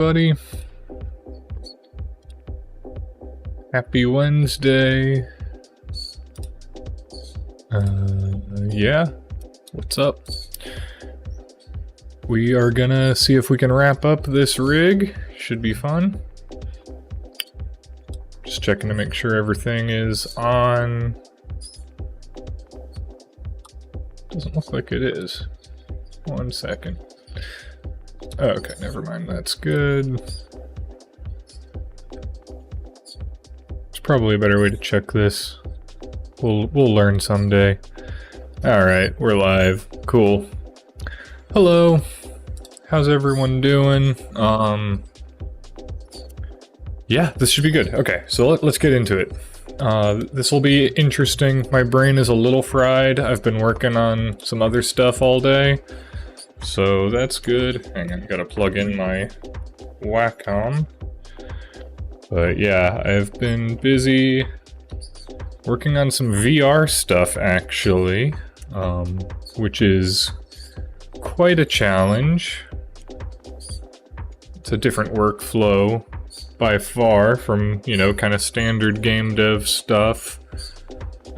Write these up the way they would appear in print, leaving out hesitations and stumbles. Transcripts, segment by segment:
Buddy, happy Wednesday. Yeah, what's up? We are gonna see if we can wrap up this rig. Should be fun. Just checking to make sure everything is on. Doesn't look like it is. 1 second. Okay, never mind, that's good. There's probably a better way to check this. We'll learn someday. Alright, we're live. Cool. Hello. How's everyone doing? Yeah, this should be good. Okay, so let's get into it. This will be interesting. My brain is a little fried. I've been working on some other stuff all day. So that's good. Hang on, gotta plug in my Wacom. But yeah, I've been busy working on some VR stuff actually, which is quite a challenge. It's a different workflow by far from, you know, kind of standard game dev stuff.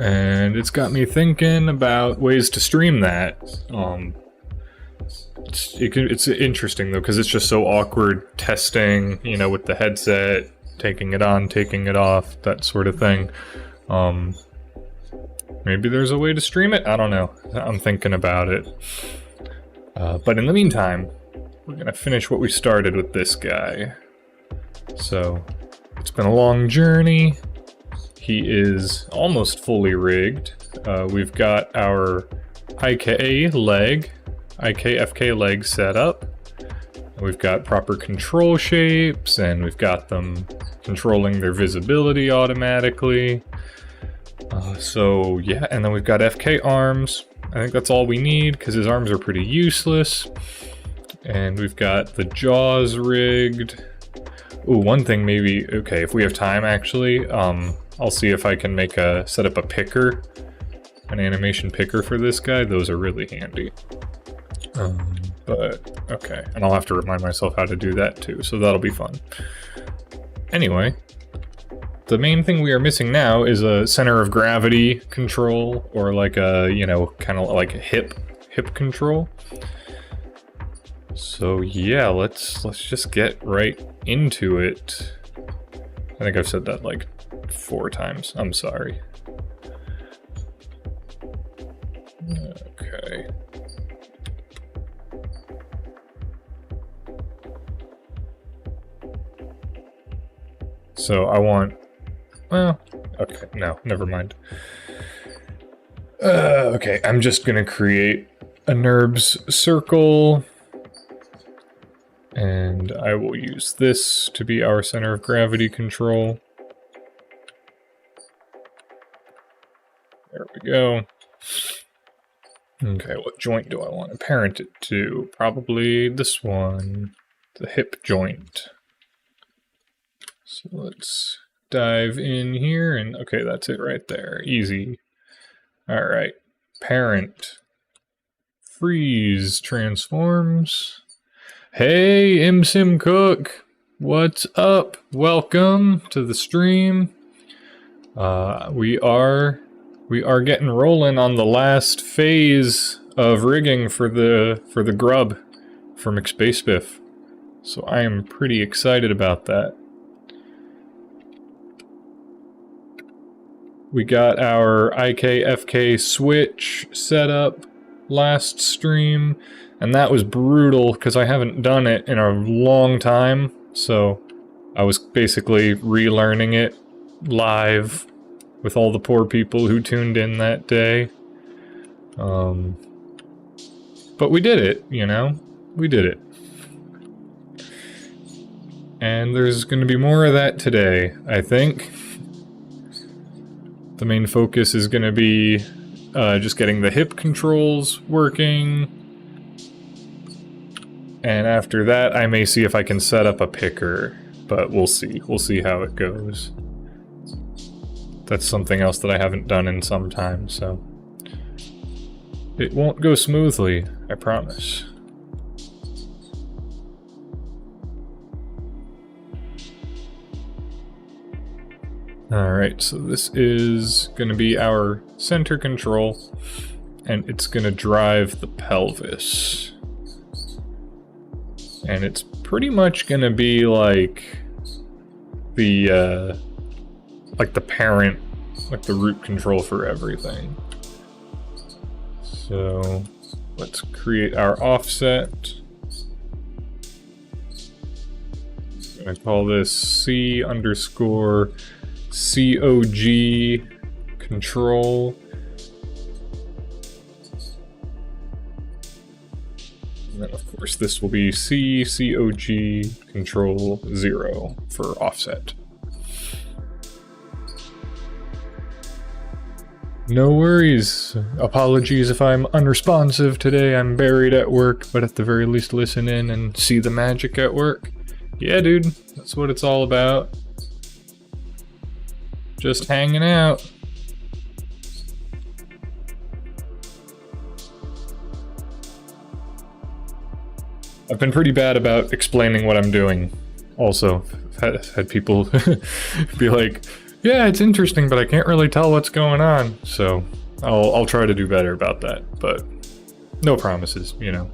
And it's got me thinking about ways to stream that. It's interesting though, because it's just so awkward testing, you know, with the headset, taking it on, taking it off, that sort of thing. Maybe there's a way to stream it? I don't know. I'm thinking about it. But in the meantime, we're gonna finish what we started with this guy. So, it's been a long journey. He is almost fully rigged. We've got our IKFK leg set up. We've got proper control shapes, and we've got them controlling their visibility automatically. So yeah, and then we've got FK arms. I think that's all we need, because his arms are pretty useless. And we've got the jaws rigged. Ooh, one thing maybe, okay, if we have time actually, I'll see if I can set up a picker, an animation picker for this guy. Those are really handy. But, okay, and I'll have to remind myself how to do that too, so that'll be fun. Anyway, the main thing we are missing now is a center of gravity control, or like a, you know, kind of like a hip control. So yeah, let's just get right into it. I think I've said that like 4 times, I'm sorry. Okay. So I want, well, okay, no, never mind. Okay, I'm just gonna create a NURBS circle, and I will use this to be our center of gravity control. There we go. Okay, what joint do I want to parent it to? Probably this one, the hip joint. So let's dive in here, and okay, that's it right there. Easy. Alright. Parent. Freeze transforms. Hey, MSim Cook! What's up? Welcome to the stream. We are getting rolling on the last phase of rigging for the GRUB for McSpacebiff. So I am pretty excited about that. We got our IKFK switch set up last stream, and that was brutal because I haven't done it in a long time, so I was basically relearning it live with all the poor people who tuned in that day. But we did it, you know? We did it. And there's going to be more of that today, I think. The main focus is going to be just getting the hip controls working. And after that, I may see if I can set up a picker. But we'll see. We'll see how it goes. That's something else that I haven't done in some time, so... It won't go smoothly, I promise. Alright, so this is going to be our center control, and it's going to drive the pelvis. And it's pretty much going to be like the parent, like the root control for everything. So let's create our offset. I'm going to call this C_COG control. And then of course this will be COG control 0 for offset. No worries. Apologies if I'm unresponsive today. I'm buried at work, but at the very least listen in and see the magic at work. Yeah, dude, that's what it's all about. Just hanging out. I've been pretty bad about explaining what I'm doing. Also, I've had people be like, yeah, it's interesting, but I can't really tell what's going on. So I'll try to do better about that, but no promises. You know,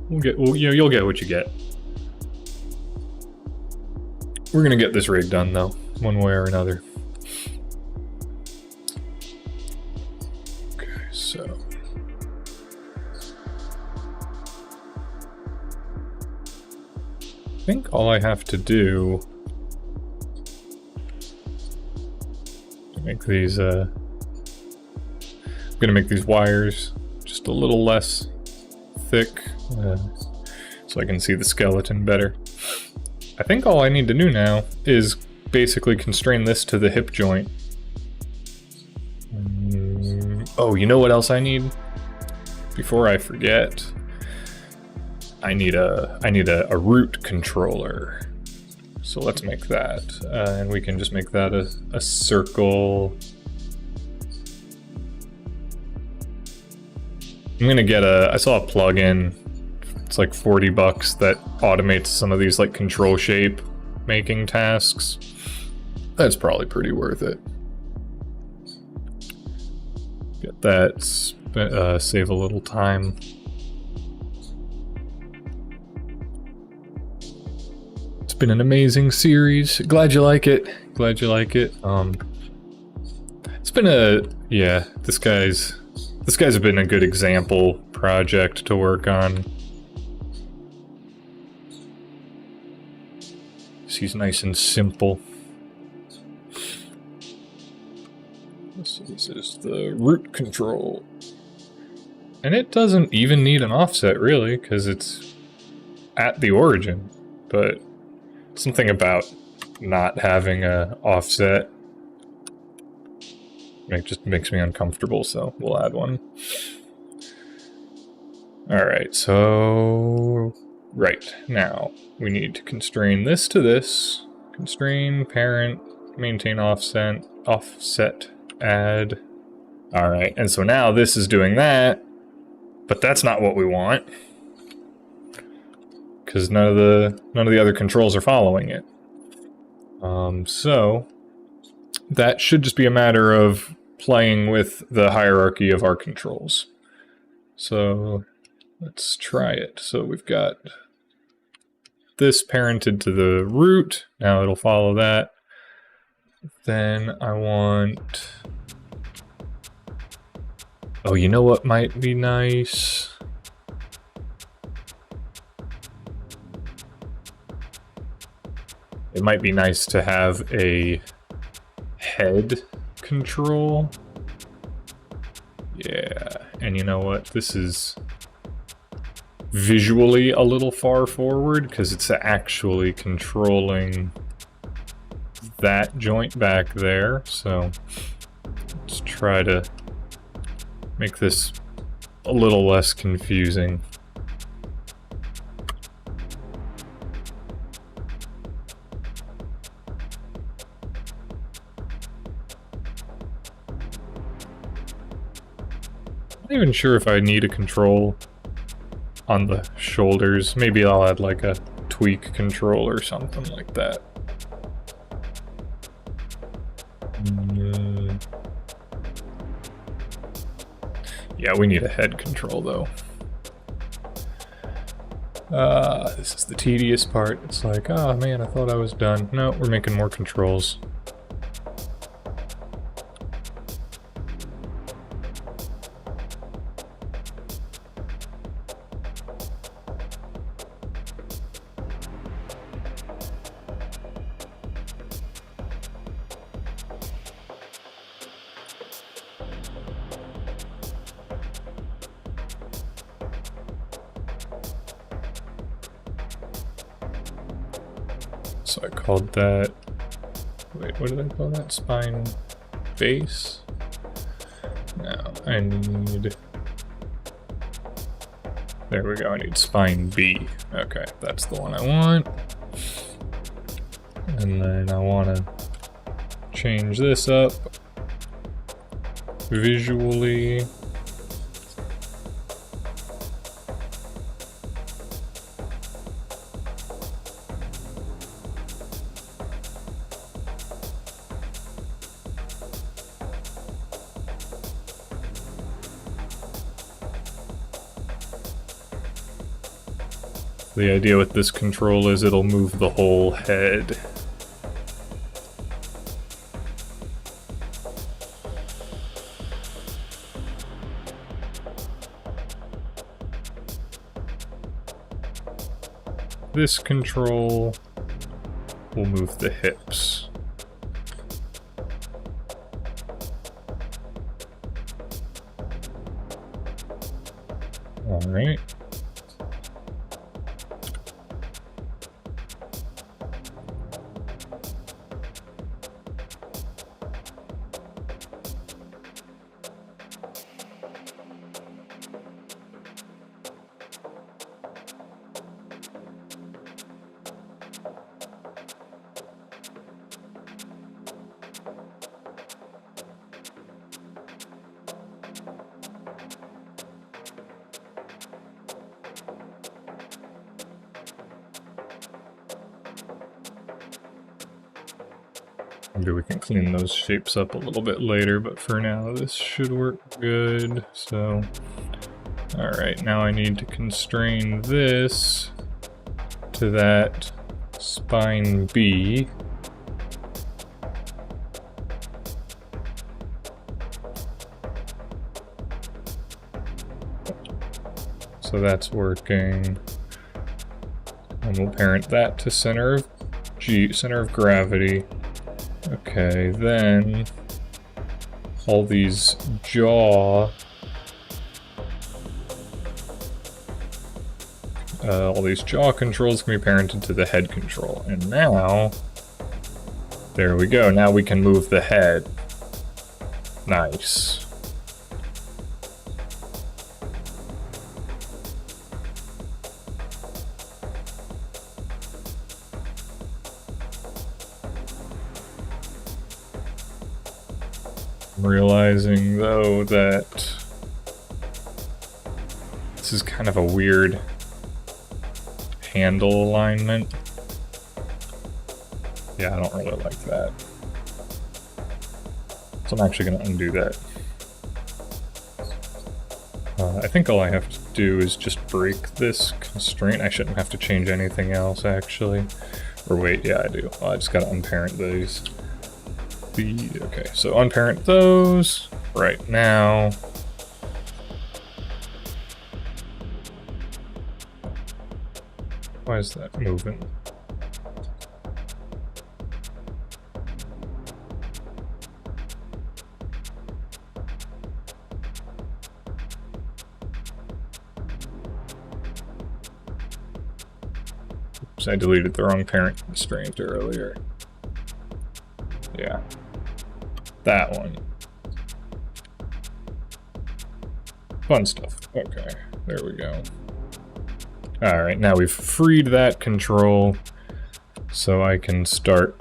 you'll get what you get. We're gonna get this rig done though, one way or another. Okay, so I think all I have to do to make these, I'm gonna make these wires just a little less thick, so I can see the skeleton better. I think all I need to do now is basically constrain this to the hip joint. Oh, you know what else I need? Before I forget, I need a root controller. So let's make that, and we can just make that a circle. I'm gonna get I saw a plugin. It's like $40 that automates some of these like control shape making tasks. That's probably pretty worth it. Get that, save a little time. It's been an amazing series. Glad you like it. Glad you like it. It's been yeah, this guy's been a good example project to work on. He's nice and simple. So this is the root control. And it doesn't even need an offset really, because it's at the origin. But something about not having an offset just makes me uncomfortable, so we'll add one. Alright, so right now we need to constrain this to this. Constrain, parent, maintain offset, add. Alright, and so now this is doing that, but that's not what we want. Because none of the other controls are following it. So that should just be a matter of playing with the hierarchy of our controls. So let's try it. So we've got this parented to the root. Now it'll follow that. Then I want... Oh, you know what might be nice? It might be nice to have a head control. Yeah, and you know what? This is visually a little far forward because it's actually controlling that joint back there. So let's try to make this a little less confusing. I'm not even sure if I need a control on the shoulders. Maybe I'll add like a tweak control or something like that. Yeah, we need a head control though. This is the tedious part. It's like, oh man, I thought I was done. No, we're making more controls. So I called that, wait, what did I call that? Spine base? No, I need, there we go, I need spine B. Okay, that's the one I want. And then I want to change this up visually. The idea with this control is it'll move the whole head. This control will move the hips. All right. Maybe we can clean those shapes up a little bit later, but for now this should work good. So, alright, now I need to constrain this to that spine B. So that's working. And we'll parent that to center of gravity. Okay, then all these jaw controls can be parented to the head control. And now, there we go. Now we can move the head. Nice. I'm realizing though that this is kind of a weird handle alignment. Yeah, I don't really like that. So I'm actually going to undo that. I think all I have to do is just break this constraint. I shouldn't have to change anything else, actually. Or wait, yeah, I do. Oh, I just got to unparent these. Okay, so unparent those right now. Why is that moving? Oops, I deleted the wrong parent constraint earlier. Yeah. That one. Fun stuff. Okay, there we go. Alright, now we've freed that control, so I can start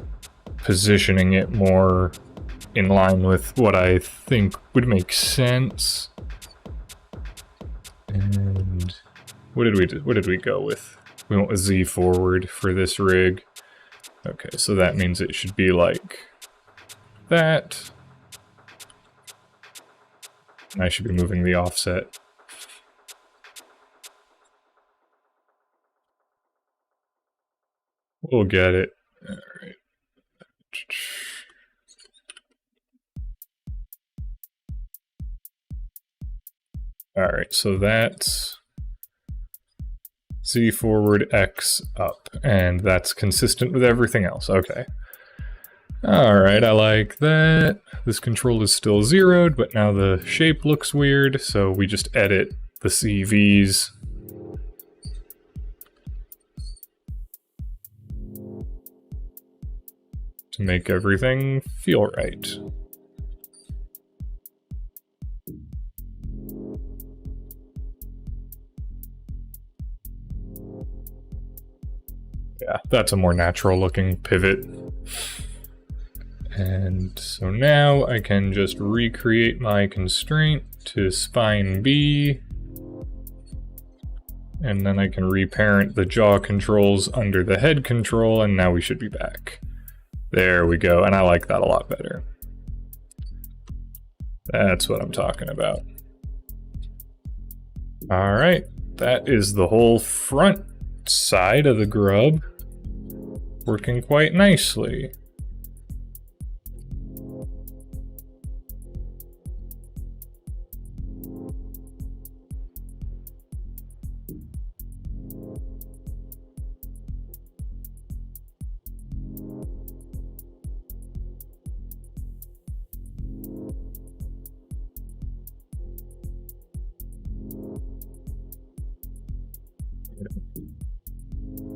positioning it more in line with what I think would make sense. And what did we do? What did we go with? We went with Z forward for this rig. Okay, so that means it should be like that. I should be moving the offset. We'll get it. All right. All right, so that's Z forward, X up, and that's consistent with everything else. Okay. All right, I like that. This control is still zeroed, but now the shape looks weird, so we just edit the CVs. To make everything feel right. Yeah, that's a more natural looking pivot. And so now I can just recreate my constraint to spine B. And then I can reparent the jaw controls under the head control, and now we should be back. There we go, and I like that a lot better. That's what I'm talking about. All right, that is the whole front side of the GRUB working quite nicely.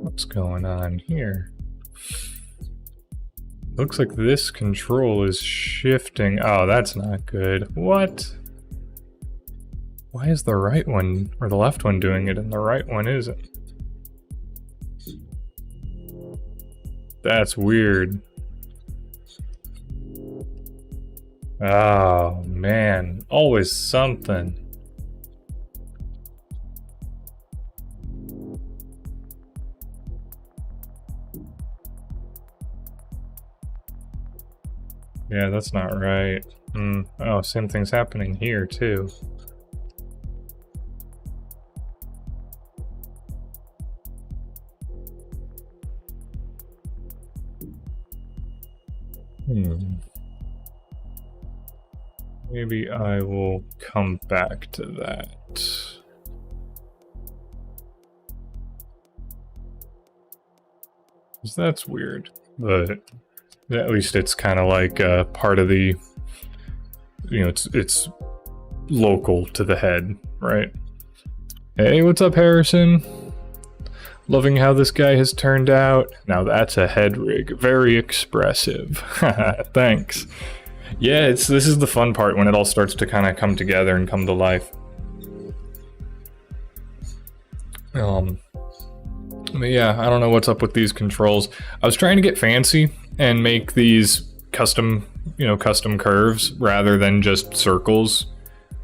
What's going on here? Looks like this control is shifting. Oh, that's not good. What? Why is the right one, or the left one doing it and the right one isn't? That's weird. Oh, man. Always something. Yeah, that's not right. Oh, same thing's happening here, too. Maybe I will come back to that. Because that's weird, but at least it's kind of like part of the, you know, it's local to the head, right? Hey, what's up, Harrison? Loving how this guy has turned out. Now that's a head rig. Very expressive. Thanks. Yeah, this is the fun part when it all starts to kind of come together and come to life. But yeah, I don't know what's up with these controls. I was trying to get fancy and make these custom curves rather than just circles,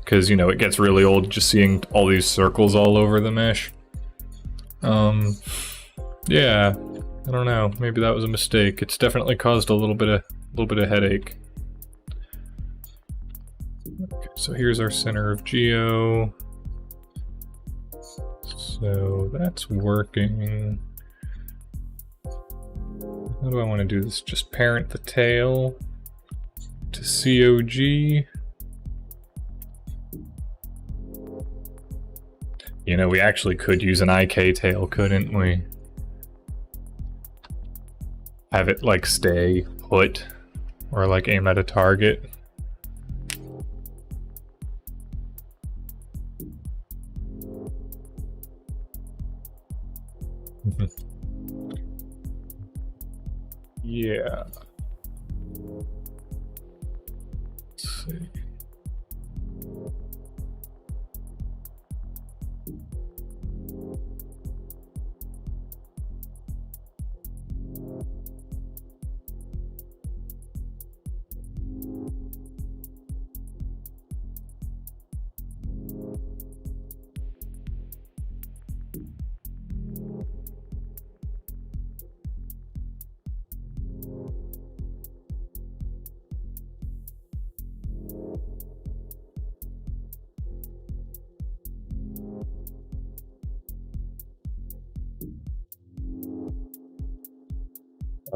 because, you know, it gets really old just seeing all these circles all over the mesh. Yeah, I don't know. Maybe that was a mistake. It's definitely caused a little bit of headache. Okay, so here's our center of geo. So that's working. How do I want to do this? Just parent the tail to COG. You know, we actually could use an IK tail, couldn't we? Have it like stay put or like aim at a target. Yeah. Let's see.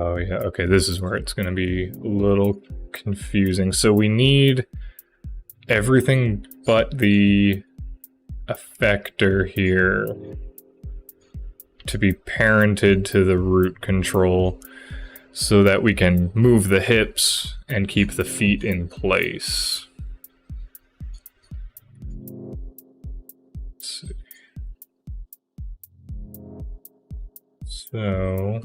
Oh yeah, okay, this is where it's gonna be a little confusing. So we need everything but the effector here to be parented to the root control so that we can move the hips and keep the feet in place. Let's see. So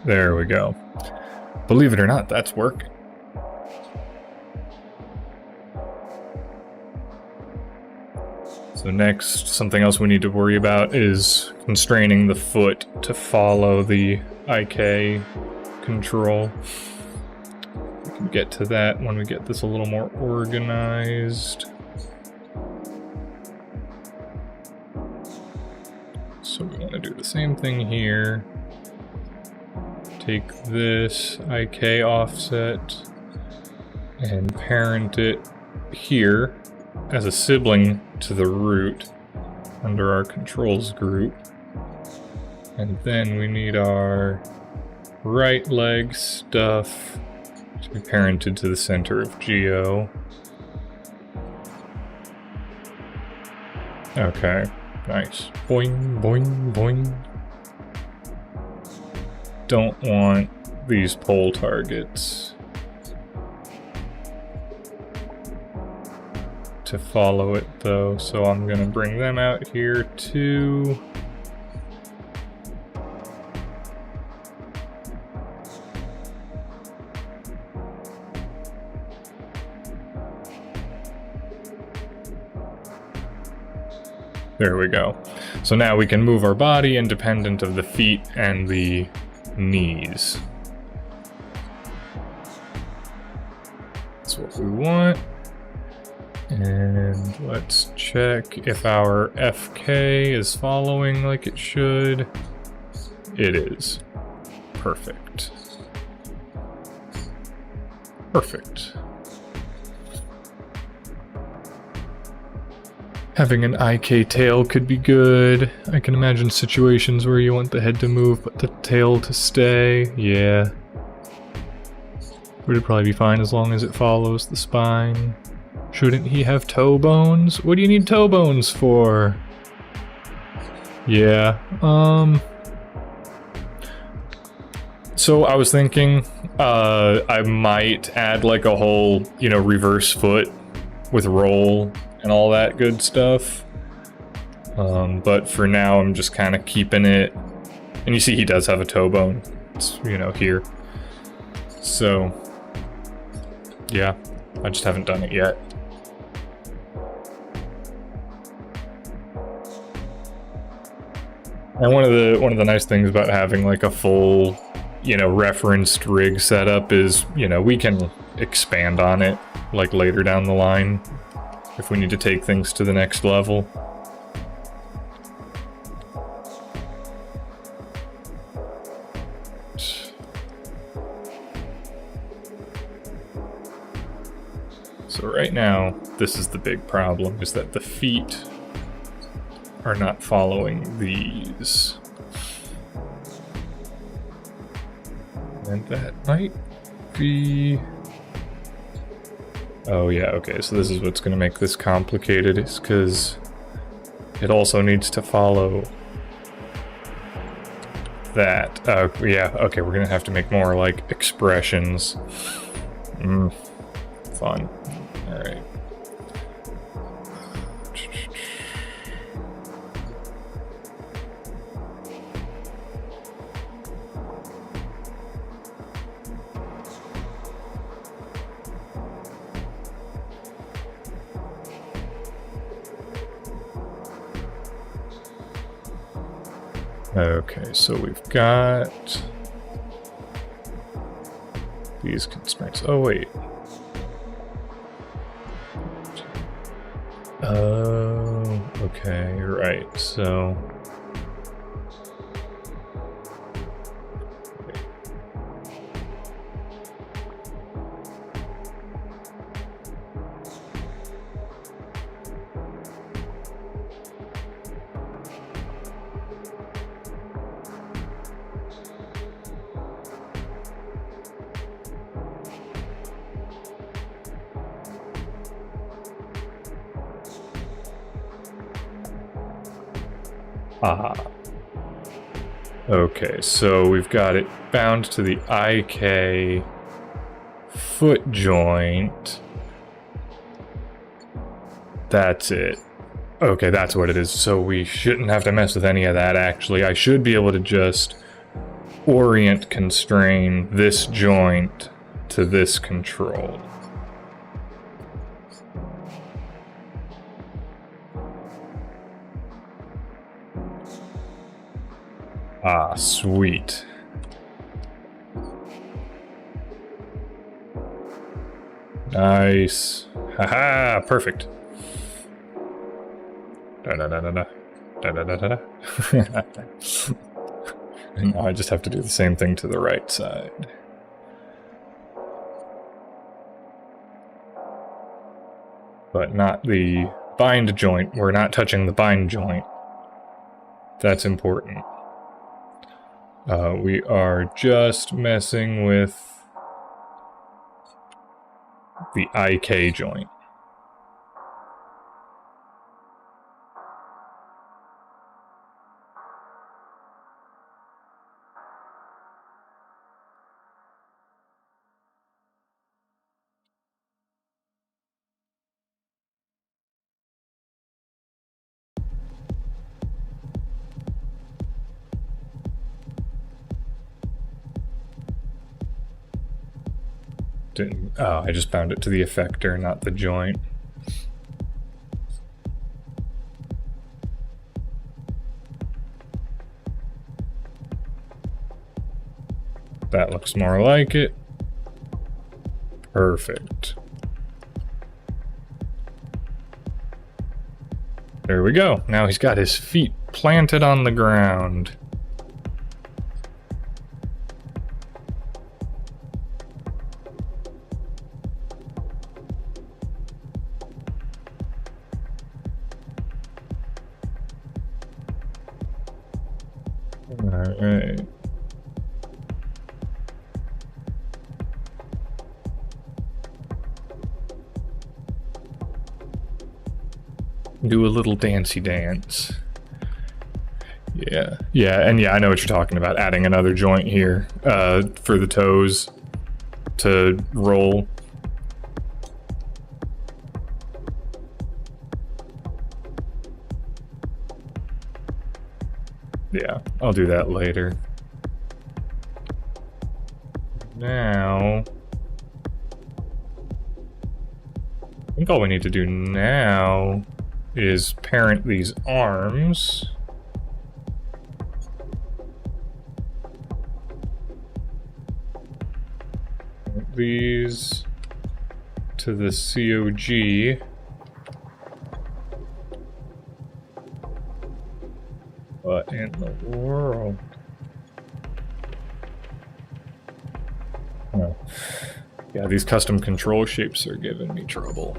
there we go. Believe it or not, that's working. So next, something else we need to worry about is constraining the foot to follow the IK control. We can get to that when we get this a little more organized. So we want to do the same thing here. Take this IK offset and parent it here as a sibling to the root under our controls group. And then we need our right leg stuff to be parented to the center of Geo. Okay, nice. Boing, boing, boing. Don't want these pole targets to follow it though, so I'm gonna bring them out here too. There we go. So now we can move our body independent of the feet and the knees. That's what we want. And let's check if our FK is following like it should. It is. Perfect. Perfect. Having an IK tail could be good. I can imagine situations where you want the head to move but the tail to stay. Yeah. Would probably be fine as long as it follows the spine. Shouldn't he have toe bones? What do you need toe bones for? Yeah, so I was thinking, I might add like a whole, reverse foot with roll and all that good stuff. But for now, I'm just kind of keeping it. And you see he does have a toe bone. It's, here. So, yeah, I just haven't done it yet. And one of the nice things about having like a full, referenced rig setup is, we can expand on it like later down the line if we need to take things to the next level. So right now, this is the big problem, is that the feet are not following these. And that might be... Oh yeah, okay, so this is what's going to make this complicated, is because it also needs to follow that. Yeah, okay, we're going to have to make more, like, expressions. Fun. Alright. Okay, so we've got these constraints. Oh, wait. Oh, okay, right, so... Ah. Okay, so we've got it bound to the IK foot joint. That's it. Okay, that's what it is. So we shouldn't have to mess with any of that, actually. I should be able to just orient constrain this joint to this control. Ah, sweet. Nice. Haha, perfect. Da-da-da-da-da. Da-da-da-da-da. And now I just have to do the same thing to the right side. But not the bind joint. We're not touching the bind joint. That's important. We are just messing with the IK joint. Oh, I just bound it to the effector, not the joint. That looks more like it. Perfect. There we go. Now he's got his feet planted on the ground. Alright. Do a little dancey dance. Yeah, and I know what you're talking about. Adding another joint here for the toes to roll. Yeah, I'll do that later. Now, I think all we need to do now is parent these arms. These to the COG. What in the world? Oh. Yeah, these custom control shapes are giving me trouble.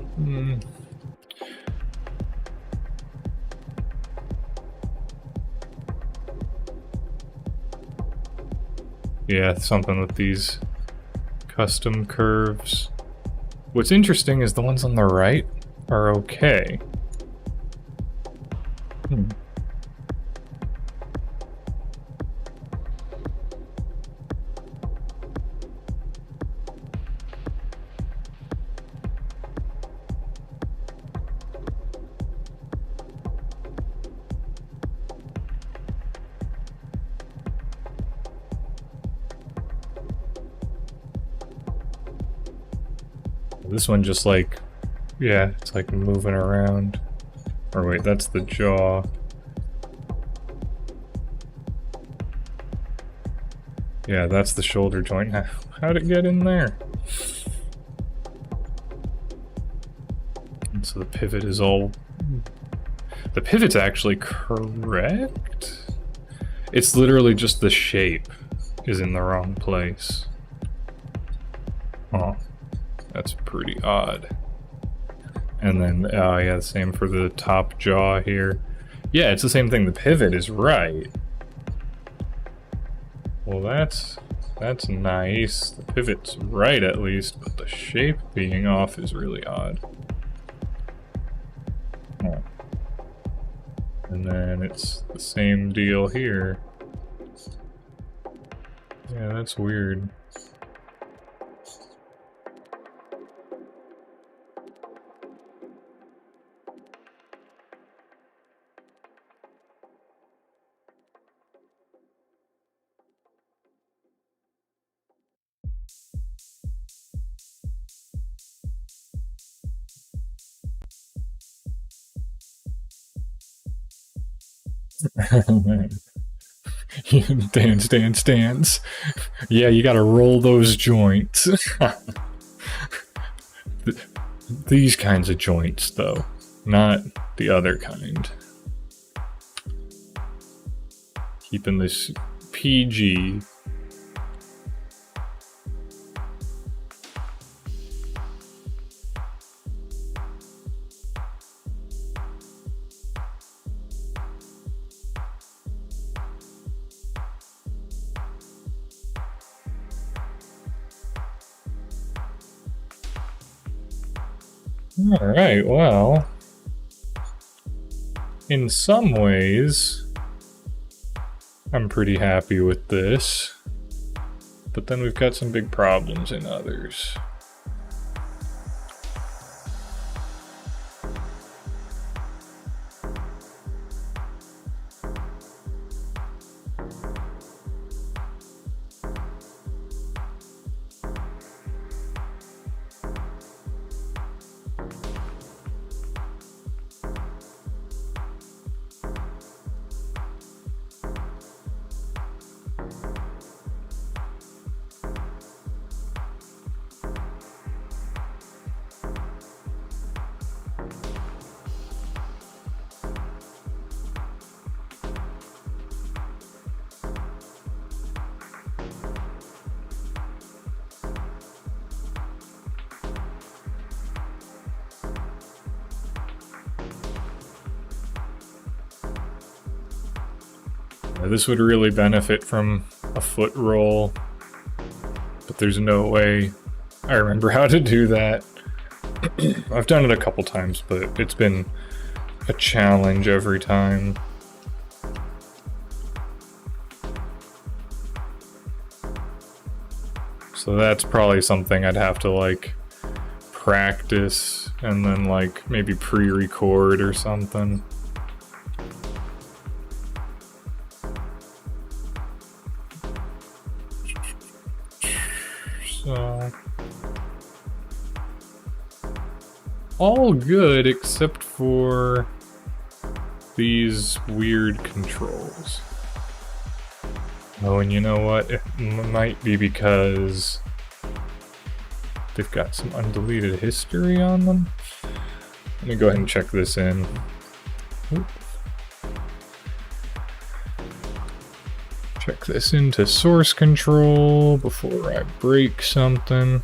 Yeah, something with these custom curves. What's interesting is the ones on the right are okay. This one just like, yeah, it's like moving around. Or wait, that's the jaw. Yeah, that's the shoulder joint. How'd it get in there? And so the pivot is all The pivot's actually correct. It's literally just the shape is in the wrong place. Oh, that's pretty odd. And then, oh yeah, same for the top jaw here. Yeah, it's the same thing. The pivot is right. Well, that's nice. The pivot's right at least, but the shape being off is really odd. Oh. And then it's the same deal here. Yeah, that's weird. Dance. Yeah, you gotta roll those joints. These kinds of joints, though, not the other kind. Keeping this PG. Alright, well, in some ways, I'm pretty happy with this, but then we've got some big problems in others. This would really benefit from a foot roll, but there's no way I remember how to do that. I've done it a couple times, but it's been a challenge every time. So that's probably something I'd have to like practice and then like maybe pre-record or something. So all good except for these weird controls. Oh, and you know what? It might be because they've got some undeleted history on them. Let me go ahead and check this in. Oop. Check this into source control before I break something.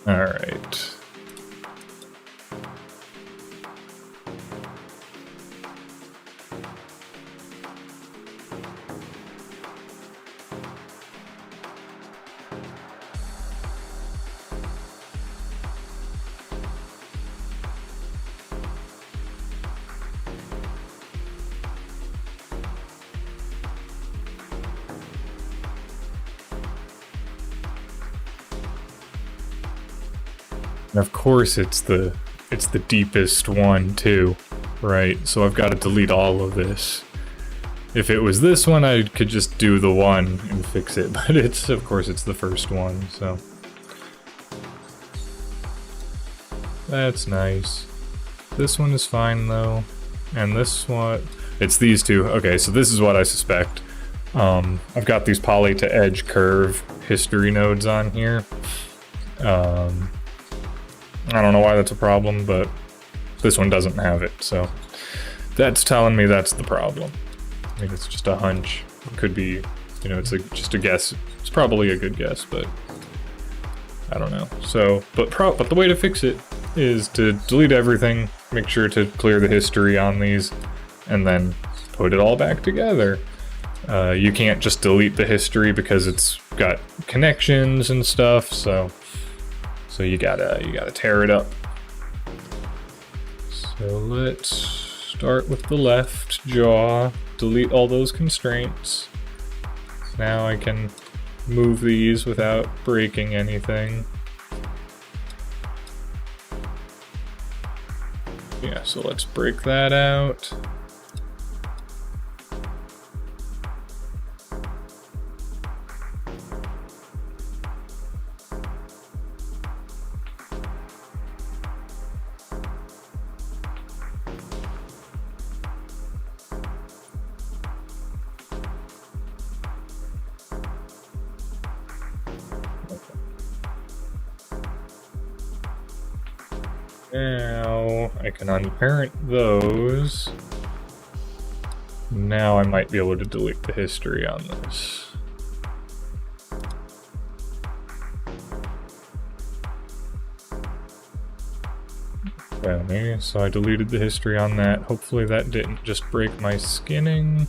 All right. And of course it's the deepest one too. right? So I've got to delete all of this. If it was this one, I could just do the one and fix it, but it's, of course, it's the first one, so. That's nice. This one is fine, though. And this one, it's these two. Okay, so this is what I suspect. I've got these poly to edge curve history nodes on here. I don't know why that's a problem, but this one doesn't have it, so that's telling me that's the problem. I think it's just a hunch. It could be, you know, it's just a guess. It's probably a good guess, but I don't know. So, but the way to fix it is to delete everything, make sure to clear the history on these, and then put it all back together. You can't just delete the history because it's got connections and stuff, so you gotta tear it up. So let's start with the left jaw, delete all those constraints. Now I can move these without breaking anything. Yeah, so let's break that out. Now I can unparent those. Now I might be able to delete the history on this. Okay, so I deleted the history on that. Hopefully that didn't just break my skinning.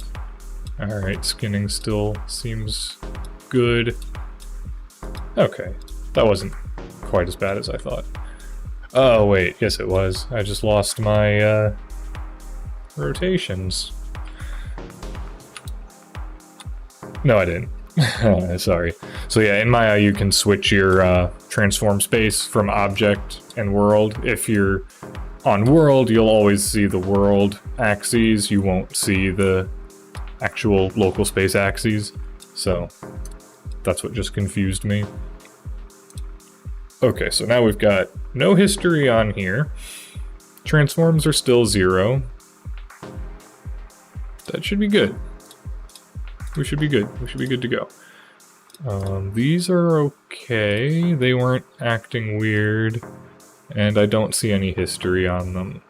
Alright, skinning still seems good. Okay, that wasn't quite as bad as I thought. Oh wait, yes it was. I just lost my rotations. No, I didn't. Sorry. So yeah, in Maya you can switch your transform space from object and world. If you're on world, you'll always see the world axes. You won't see the actual local space axes. So that's what just confused me. Okay, so now we've got no history on here. Transforms are still 0. That should be good. We should be good. We should be good to go. These are okay. They weren't acting weird. And I don't see any history on them.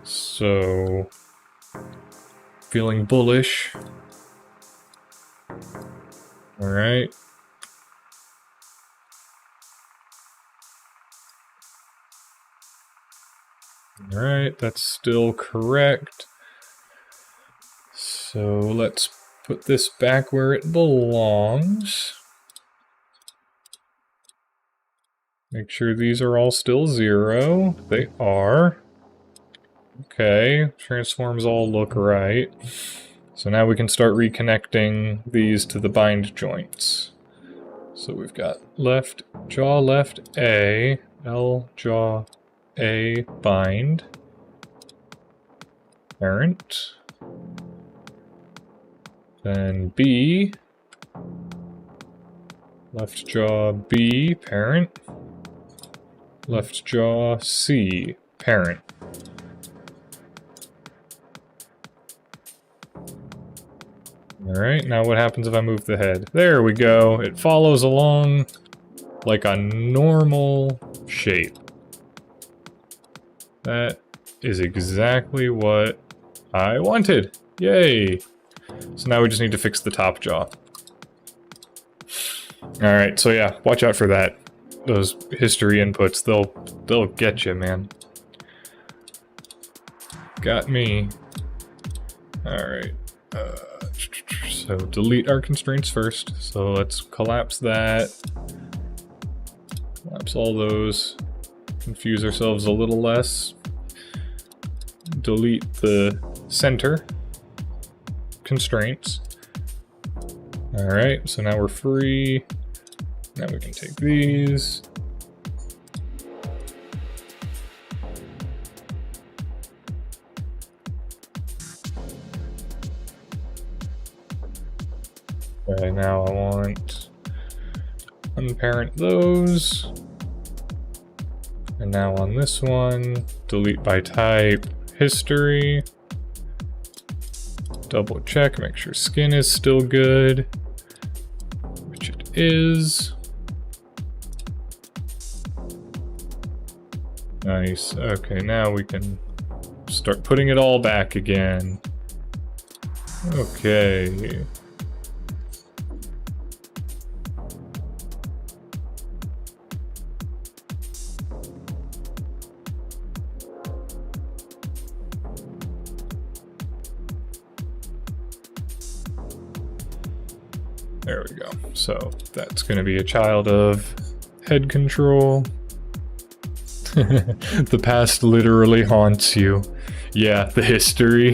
So, feeling bullish. Alright. Alright, that's still correct. So let's put this back where it belongs. Make sure these are all still 0. They are. Okay, transforms all look right. So now we can start reconnecting these to the bind joints. So we've got left jaw, left A, L jaw, A, bind, parent, then B, left jaw, B, parent, left jaw, C, parent. Alright, now what happens if I move the head? There we go, it follows along like a normal shape. That is exactly what I wanted. Yay! So now we just need to fix the top jaw. Alright, so yeah, watch out for that. Those history inputs, they'll get you, man. Got me. Alright. So delete our constraints first. So let's collapse that. Collapse all those. Confuse ourselves a little less. Delete the center constraints. Alright, so now we're free. Now we can take these. Okay, now I want unparent those. And now on this one, delete by type, history. Double check, make sure skin is still good, which it is. Nice, okay, now we can start putting it all back again. Okay. There we go. So that's going to be a child of head control. The past literally haunts you. Yeah, the history.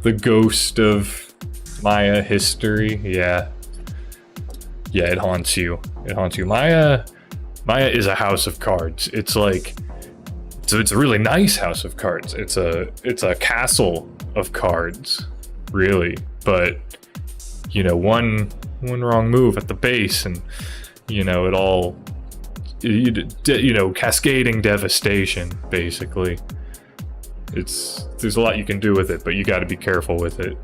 The ghost of Maya history. Yeah. Yeah, it haunts you. It haunts you. Maya is a house of cards. It's like it's a really nice house of cards. It's a castle of cards, really. But you know, one wrong move at the base and, you know, it all, you know, cascading devastation, basically. There's a lot you can do with it, but you gotta be careful with it.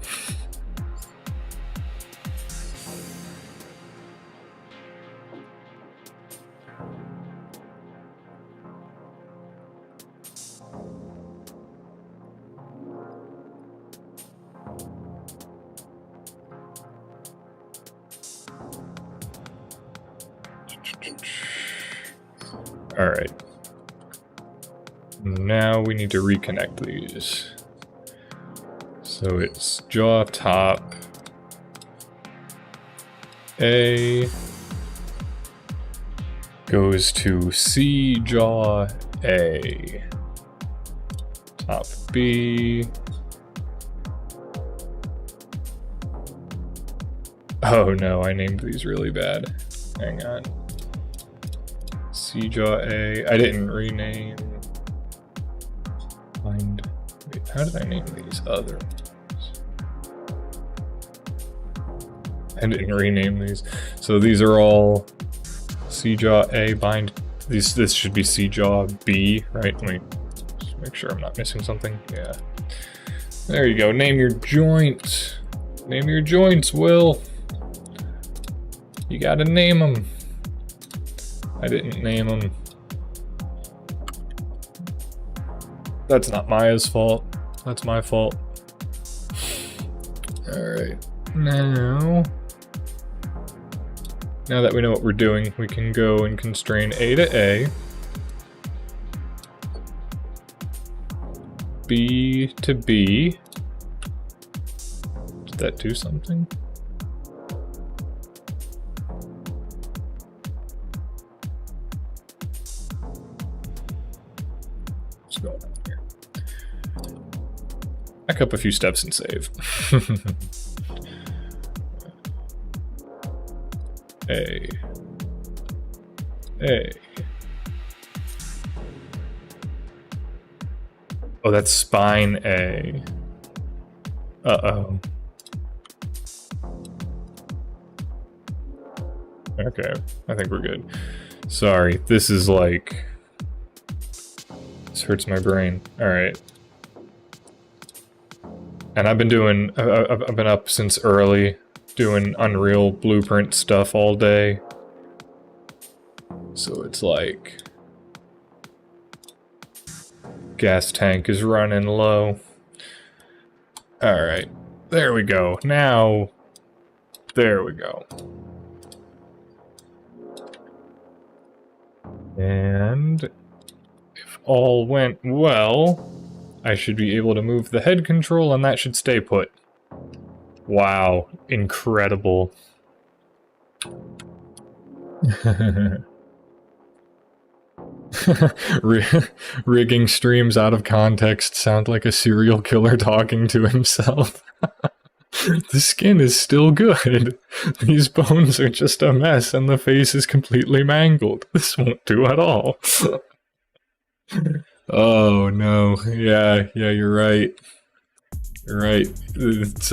All right. Now we need to reconnect these. So it's jaw top A goes to C jaw A. Top B. Oh no, I named these really bad. Hang on. C jaw A. I didn't rename. Wait, how did I name these other ones? I didn't rename these. So these are all C jaw A bind. This should be C jaw B, right? Let me just make sure I'm not missing something. Yeah. There you go. Name your joint. Name your joints, Will. You gotta name them. I didn't name them. That's not Maya's fault. That's my fault. Alright. Now that we know what we're doing, we can go and constrain A to A. B to B. Did that do something? What's going on here? Back up a few steps and save. A. Oh, that's spine A. Uh-oh. Okay, I think we're good. Sorry, this is like... This hurts my brain. Alright. And I've been up since early, doing Unreal Blueprint stuff all day. So it's like... Gas tank is running low. Alright, there we go. Now, there we go. And if all went well, I should be able to move the head control and that should stay put. Wow, incredible. Rigging streams out of context sound like a serial killer talking to himself. The skin is still good. These bones are just a mess and the face is completely mangled. This won't do at all. Oh no. Yeah, you're right. You're right. It's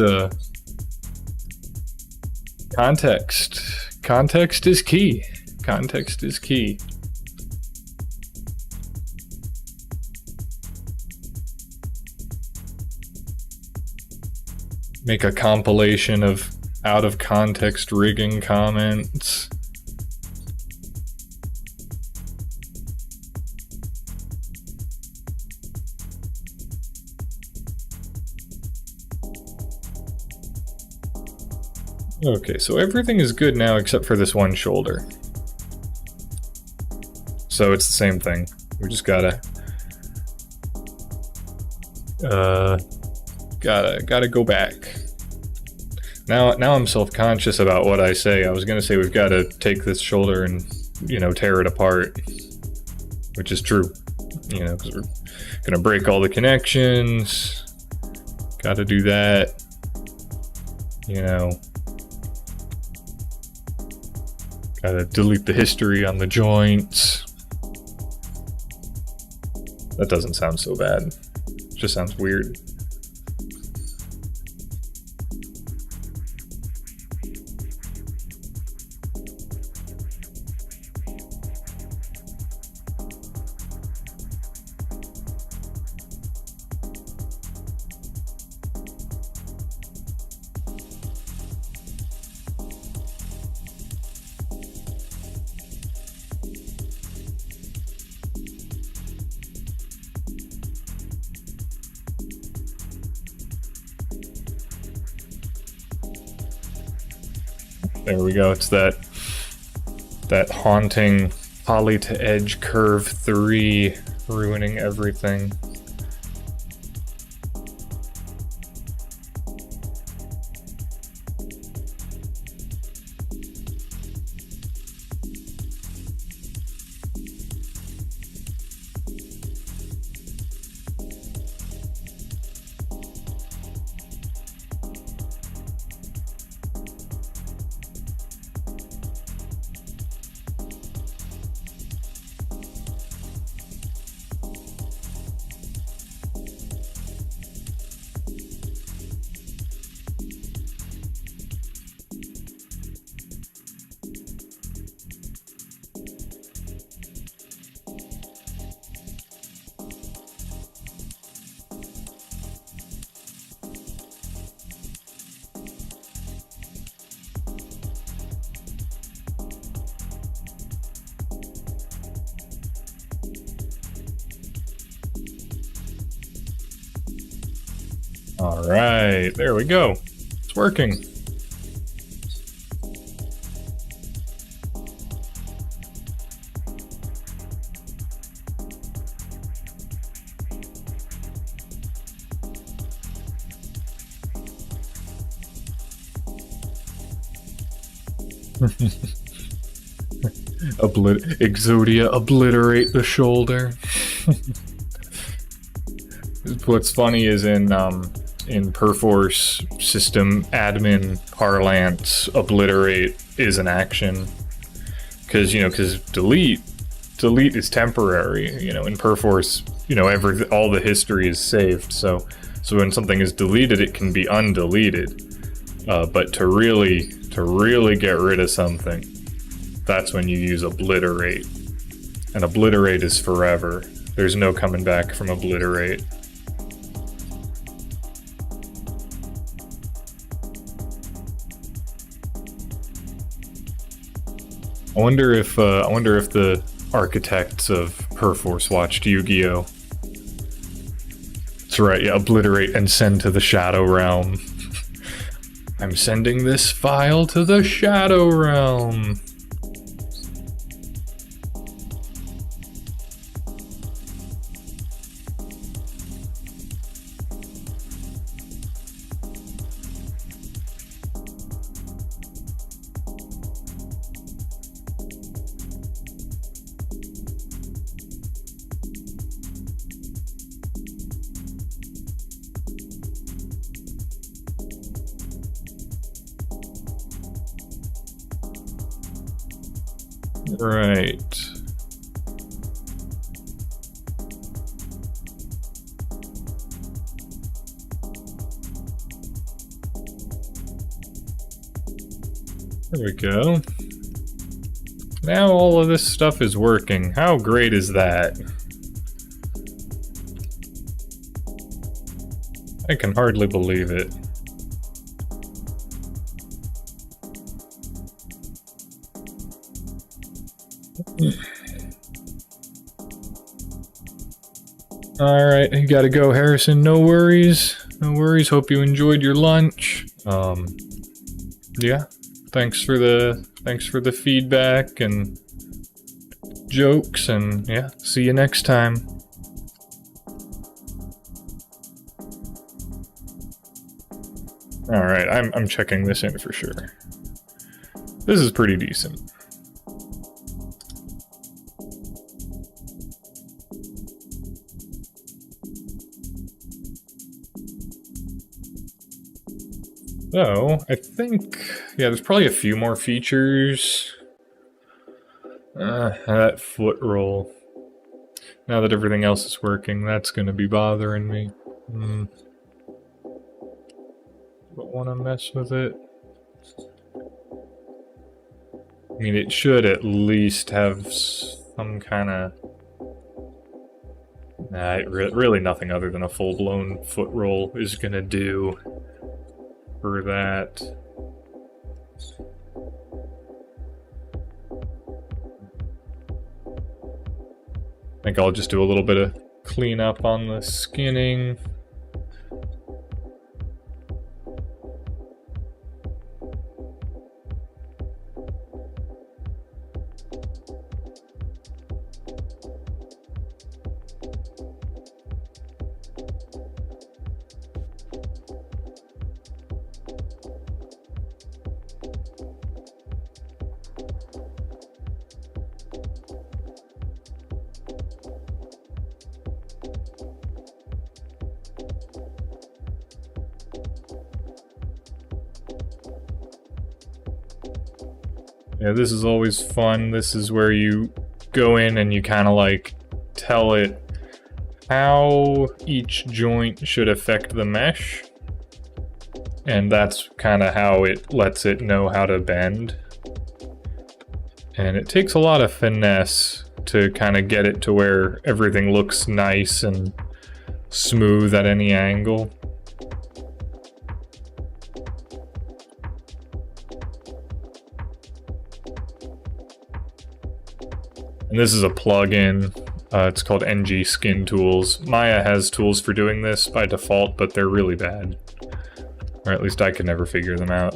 Context. Context is key. Context is key. Make a compilation of out of context rigging comments. Okay, so everything is good now except for this one shoulder. So it's the same thing. We just gotta go back. Now I'm self-conscious about what I say. I was gonna say we've gotta take this shoulder and, you know, tear it apart. Which is true. You know, because we're gonna break all the connections. Gotta do that. You know. Gotta delete the history on the joints. That doesn't sound so bad. It just sounds weird. There we go, it's that haunting poly to edge curve 3 ruining everything. All right, there we go. It's working. Exodia, obliterate the shoulder. What's funny is in Perforce system admin parlance, obliterate is an action. Because delete is temporary. In Perforce, all the history is saved. So when something is deleted, it can be undeleted. But to really get rid of something, that's when you use obliterate. And obliterate is forever. There's no coming back from obliterate. I wonder if the architects of Perforce watched Yu-Gi-Oh! That's right, yeah, obliterate and send to the Shadow Realm. I'm sending this file to the Shadow Realm. Right. There we go. Now all of this stuff is working. How great is that? I can hardly believe it. Alright, you gotta go, Harrison. No worries. No worries. Hope you enjoyed your lunch. Yeah. Thanks for the feedback and jokes, and yeah, see you next time. Alright, I'm checking this in for sure. This is pretty decent. So, I think, yeah, there's probably a few more features. That foot roll. Now that everything else is working, that's gonna be bothering me. Don't wanna mess with it. I mean, it should at least have some kind of... Nah, really nothing other than a full-blown foot roll is gonna do for that. I think I'll just do a little bit of cleanup on the skinning. Yeah, this is always fun. This is where you go in and you kind of like tell it how each joint should affect the mesh. And that's kind of how it lets it know how to bend. And it takes a lot of finesse to kind of get it to where everything looks nice and smooth at any angle. And this is a plugin. It's called NG Skin Tools. Maya has tools for doing this by default, but they're really bad. Or at least I could never figure them out.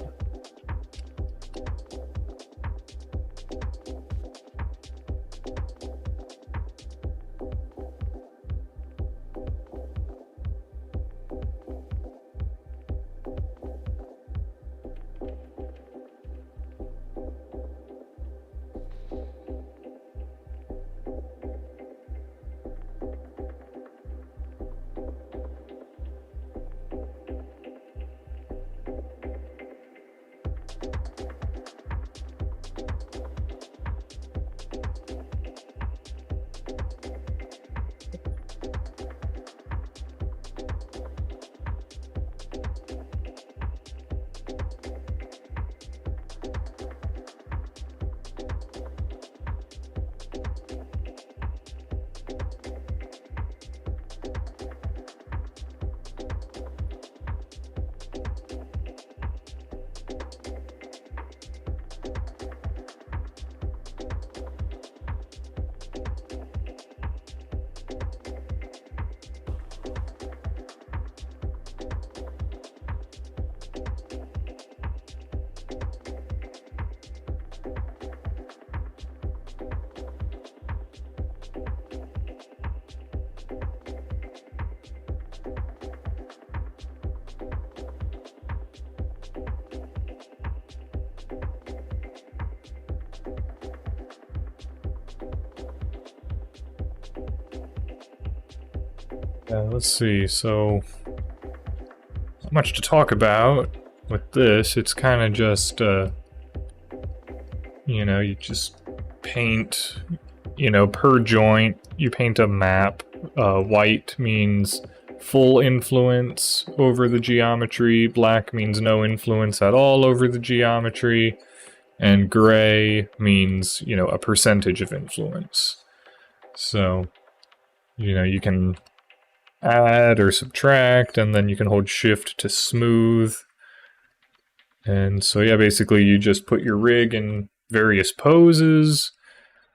Yeah, let's see, so not much to talk about with this. It's kind of just, you know, you just paint, you know, per joint, you paint a map. White means full influence over the geometry, black means no influence at all over the geometry, and gray means, you know, a percentage of influence. So, you know, you can add or subtract, and then you can hold shift to smooth. And so yeah, basically you just put your rig in various poses.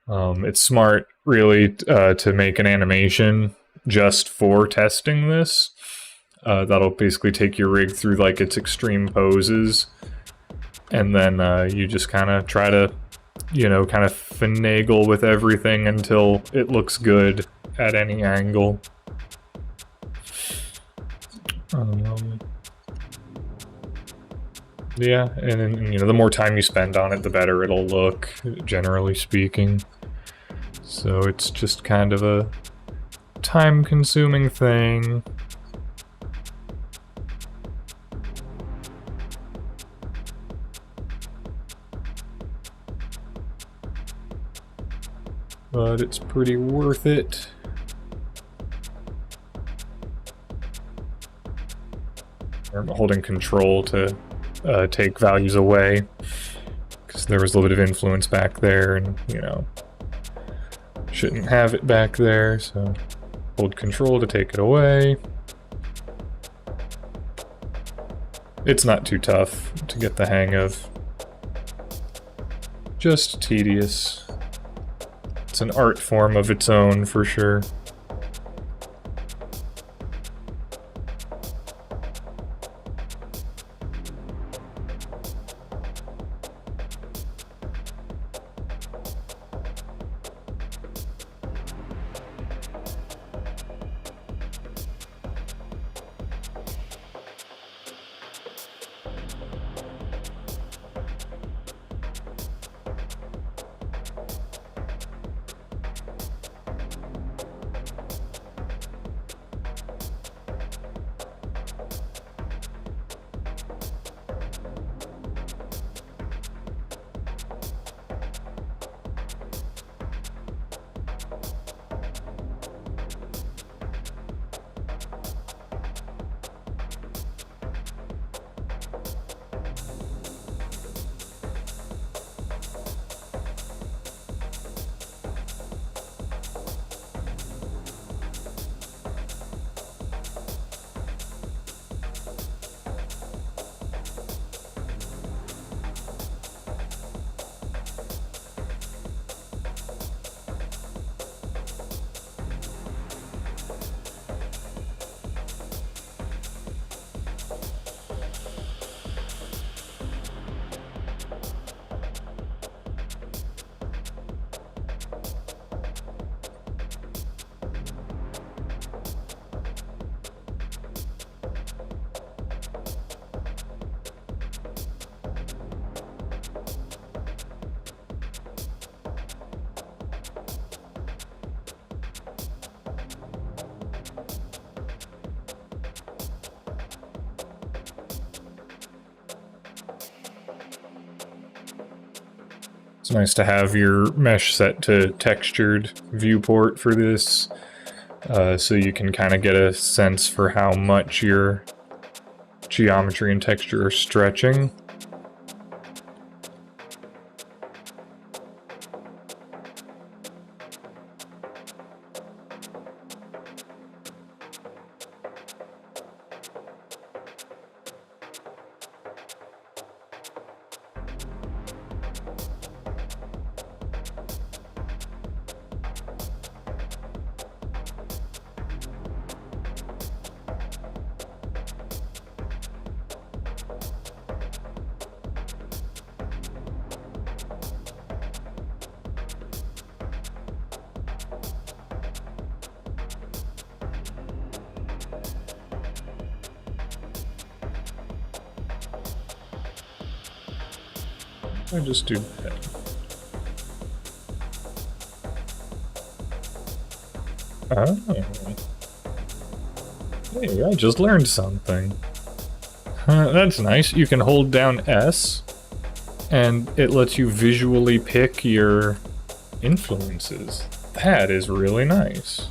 It's smart, really, to make an animation just for testing this. That'll basically take your rig through like its extreme poses, and then you just kind of try to, you know, kind of finagle with everything until it looks good at any angle. Yeah, and you know, the more time you spend on it, the better it'll look, generally speaking. So it's just kind of a time-consuming thing. But it's pretty worth it. I'm holding control to take values away, because there was a little bit of influence back there, and, you know, shouldn't have it back there, so hold control to take it away. It's not too tough to get the hang of. Just tedious. It's an art form of its own, for sure. It's nice to have your mesh set to textured viewport for this, so you can kind of get a sense for how much your geometry and texture are stretching. I just do that. Oh. Hey, I just learned something. That's nice. You can hold down S, and it lets you visually pick your influences. That is really nice.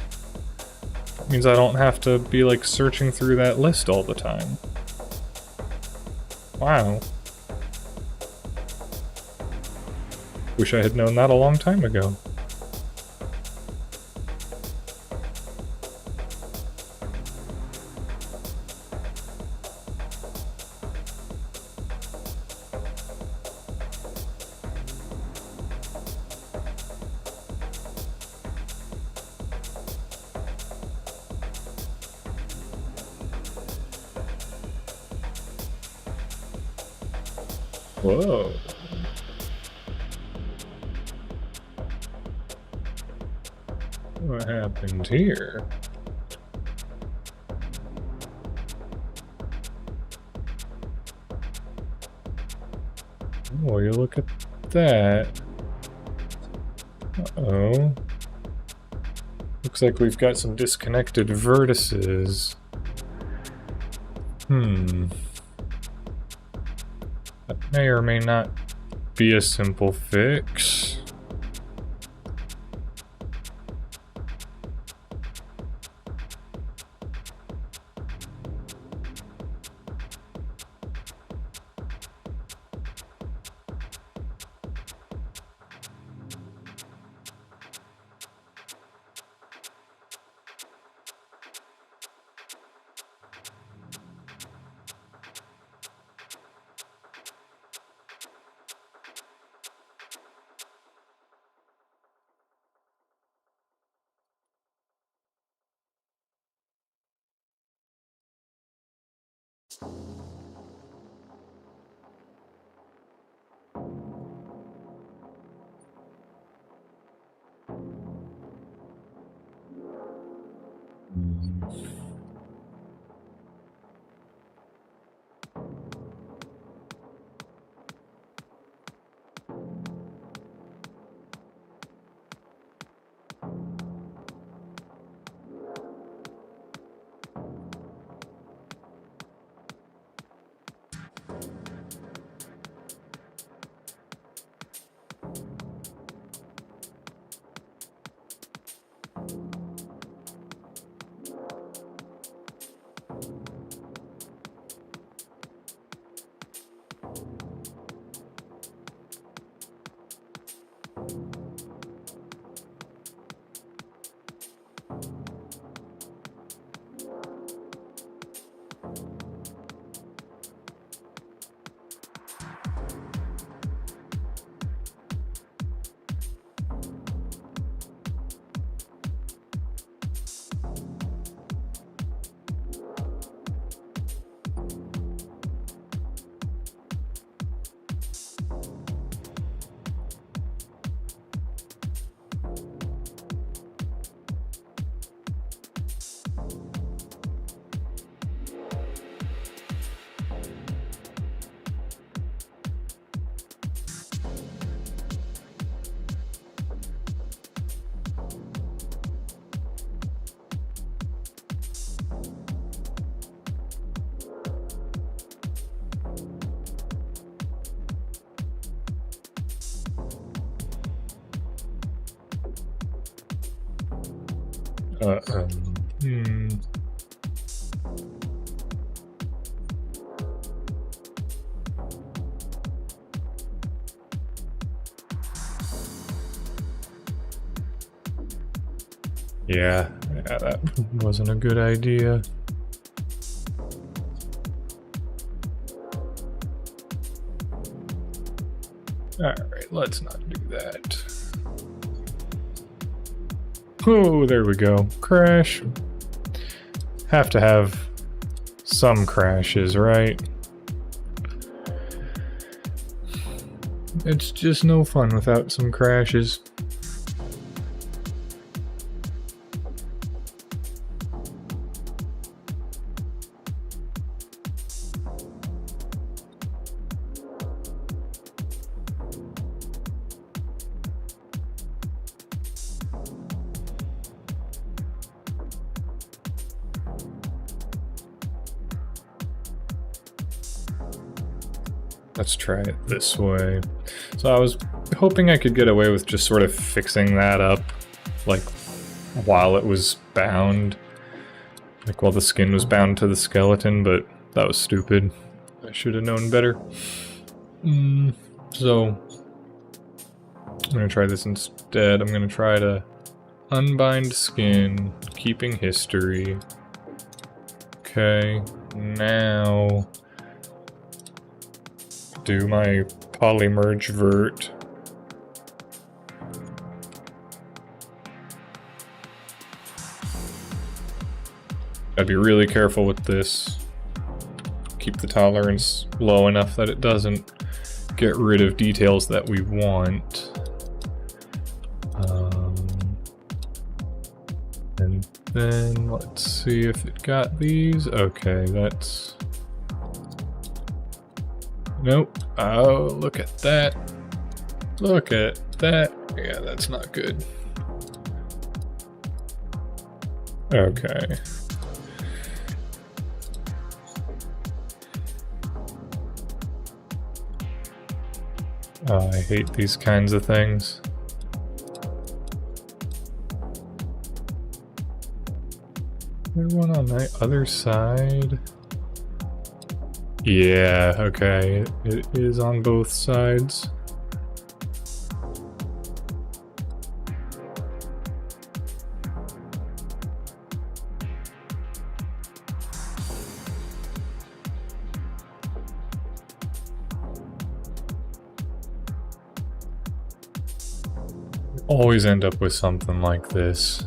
That means I don't have to be, like, searching through that list all the time. Wow. Wish I had known that a long time ago. Whoa. What happened here? Oh, you look at that. Uh-oh. Looks like we've got some disconnected vertices. That may or may not be a simple fix. Yeah, that wasn't a good idea. Alright, let's not do that. Oh, there we go. Crash. Have to have some crashes, right? It's just no fun without some crashes. Let's try it this way. So I was hoping I could get away with just sort of fixing that up, like, while it was bound. Like, while the skin was bound to the skeleton, but that was stupid. I should have known better. So... I'm gonna try this instead. I'm gonna try to unbind skin, keeping history. Okay, now do my polymerge vert. Gotta be really careful with this. Keep the tolerance low enough that it doesn't get rid of details that we want. And then let's see if it got these. Okay, that's... Nope. Oh, look at that. Look at that. Yeah, that's not good. Okay. Oh, I hate these kinds of things. Is there one on the other side? Yeah, okay. It is on both sides. Always end up with something like this.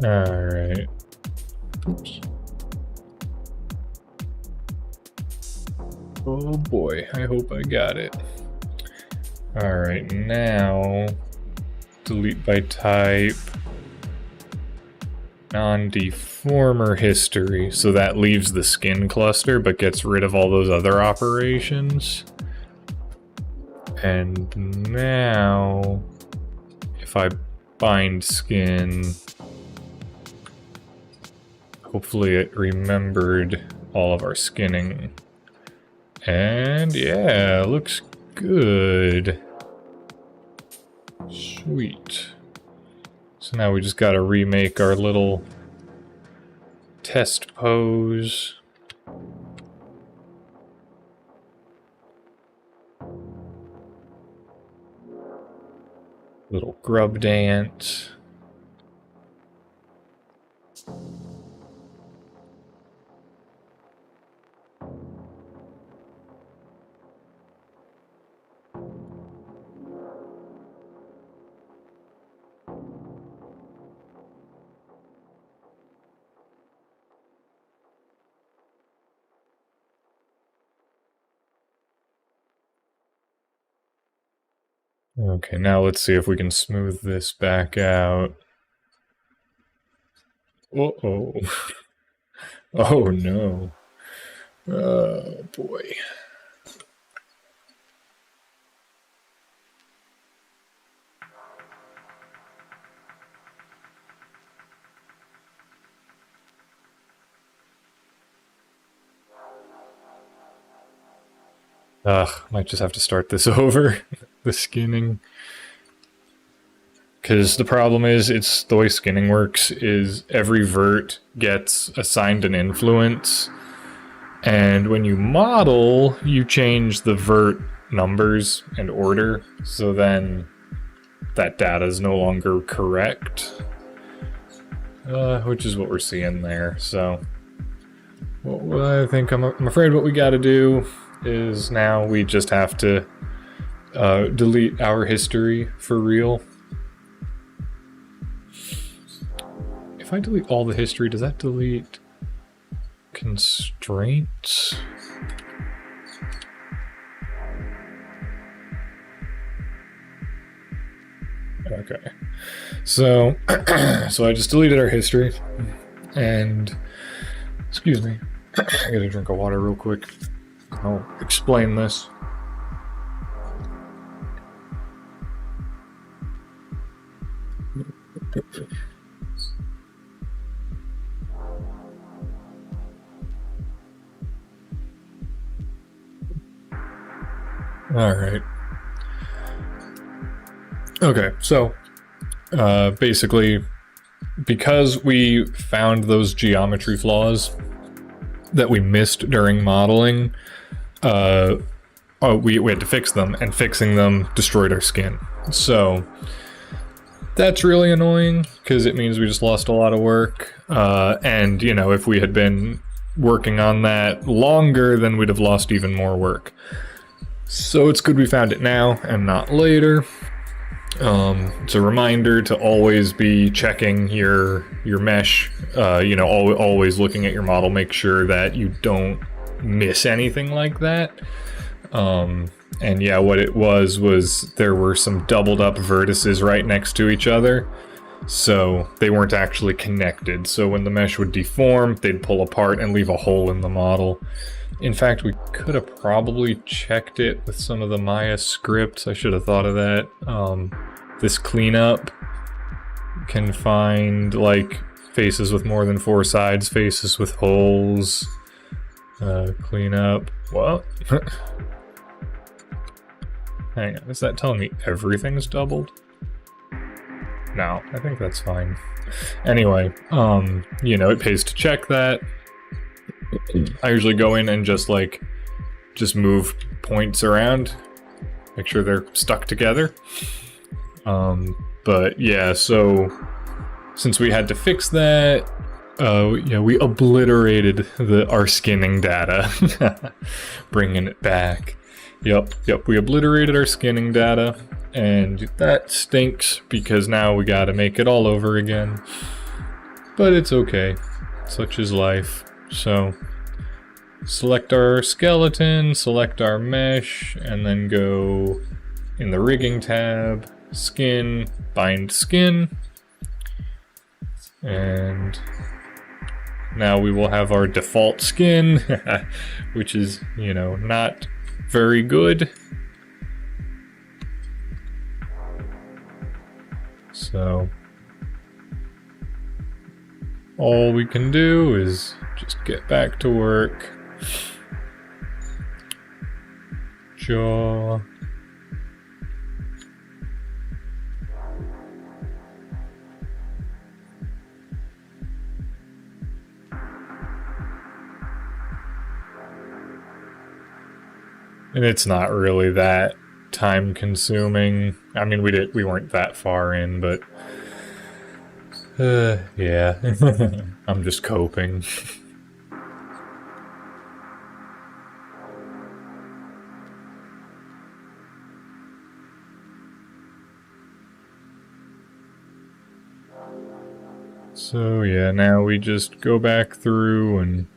Alright. Oops. Oh boy, I hope I got it. Alright, now delete by type non-deformer history, so that leaves the skin cluster but gets rid of all those other operations. And now if I bind skin, hopefully it remembered all of our skinning. And yeah, looks good. Sweet. So now we just gotta remake our little test pose. Little grub dance. Okay, now let's see if we can smooth this back out. Uh-oh. Oh no. Oh boy. Ugh, might just have to start this over. The skinning. Because the problem is, it's the way skinning works is every vert gets assigned an influence, and when you model, you change the vert numbers and order, so then that data is no longer correct, which is what we're seeing there. So what I think I'm afraid what we got to do is now we just have to delete our history for real. If I delete all the history, does that delete constraints? Okay. So, so I just deleted our history, and, excuse me, I gotta drink of water real quick. I'll explain this. All right. Okay, so basically, because we found those geometry flaws that we missed during modeling, we had to fix them, and fixing them destroyed our skin. So that's really annoying, because it means we just lost a lot of work. And, you know, if we had been working on that longer, then we'd have lost even more work. So it's good we found it now and not later. It's a reminder to always be checking your mesh, you know, always looking at your model, make sure that you don't miss anything like that. And yeah, what it was there were some doubled up vertices right next to each other, so they weren't actually connected. So when the mesh would deform, they'd pull apart and leave a hole in the model. In fact, we could have probably checked it with some of the Maya scripts. I should have thought of that. This cleanup can find, like, faces with more than 4 sides, faces with holes. Cleanup. What? Hang on, is that telling me everything's doubled? No, I think that's fine. Anyway, you know, it pays to check that. I usually go in and just move points around, make sure they're stuck together. But yeah, so since we had to fix that, yeah, we obliterated our skinning data, bringing it back. Yep, we obliterated our skinning data, and that stinks because now we gotta make it all over again. But it's okay, such is life. So, select our skeleton, select our mesh, and then go in the rigging tab, skin, bind skin, and now we will have our default skin, which is, you know, not very good. So all we can do is just get back to work. Jaw. And it's not really that time consuming. I mean, we weren't that far in, but yeah. I'm just coping. So yeah, now we just go back through and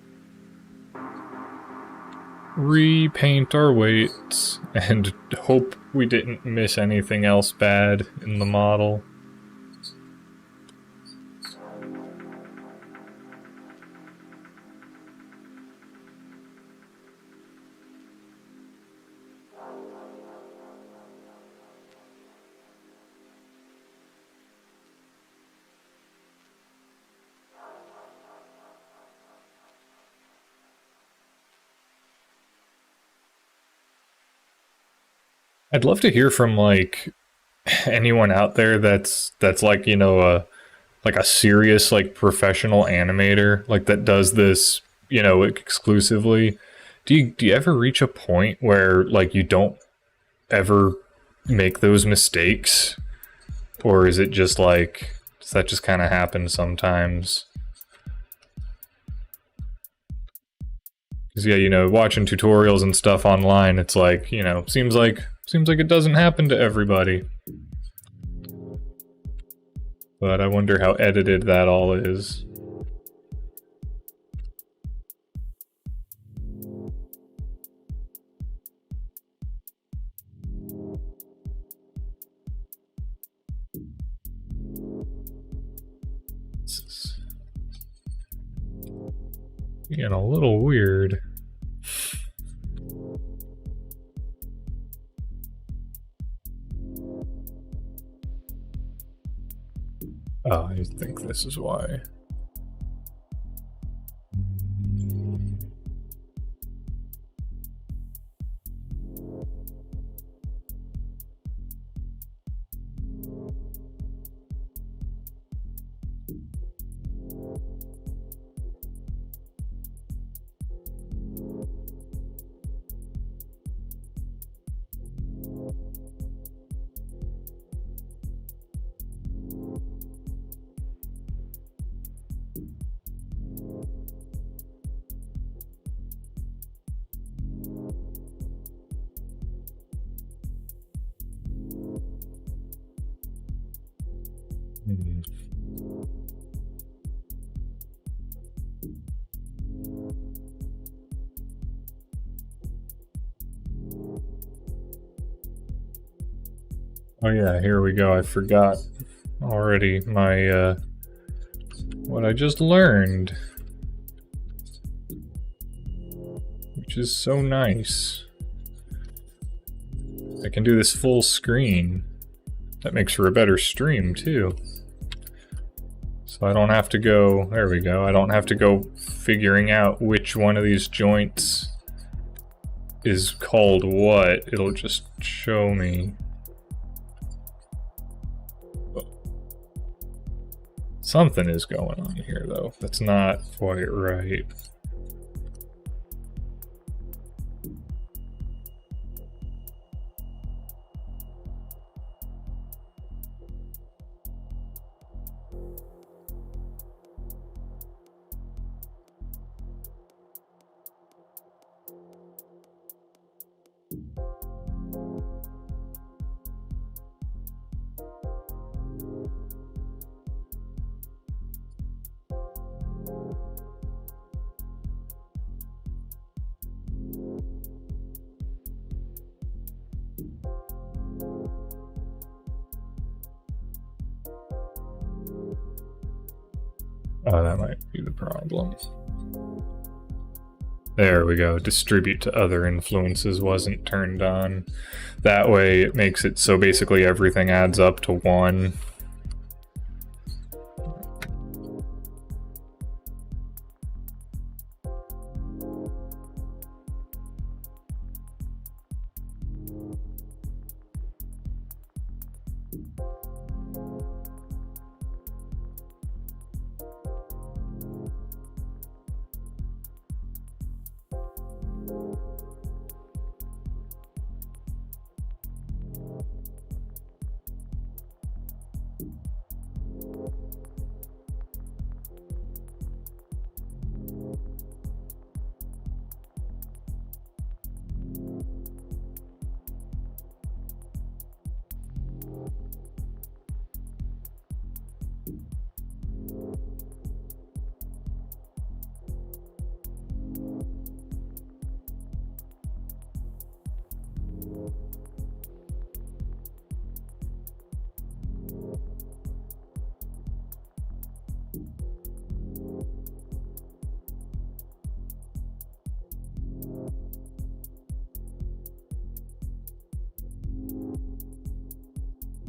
repaint our weights and hope we didn't miss anything else bad in the model. I'd love to hear from, like, anyone out there that's like, you know, like a serious, like, professional animator, like, that does this, you know, exclusively. Do you ever reach a point where, like, you don't ever make those mistakes? Or is it just like, does that just kind of happen sometimes? Because yeah, you know, watching tutorials and stuff online, it's like, you know, seems like it doesn't happen to everybody. But I wonder how edited that all is. It's getting a little weird. Oh, I think this is why. Hmm. Oh yeah, here we go. I forgot already my, what I just learned. Which is so nice. I can do this full screen. That makes for a better stream, too. So I don't have to go, there we go, I don't have to go figuring out which one of these joints is called what. It'll just show me. Something is going on here, though. That's not quite right. Oh, that might be the problem. There we go. Distribute to other influences wasn't turned on. That way it makes it so basically everything adds up to 1.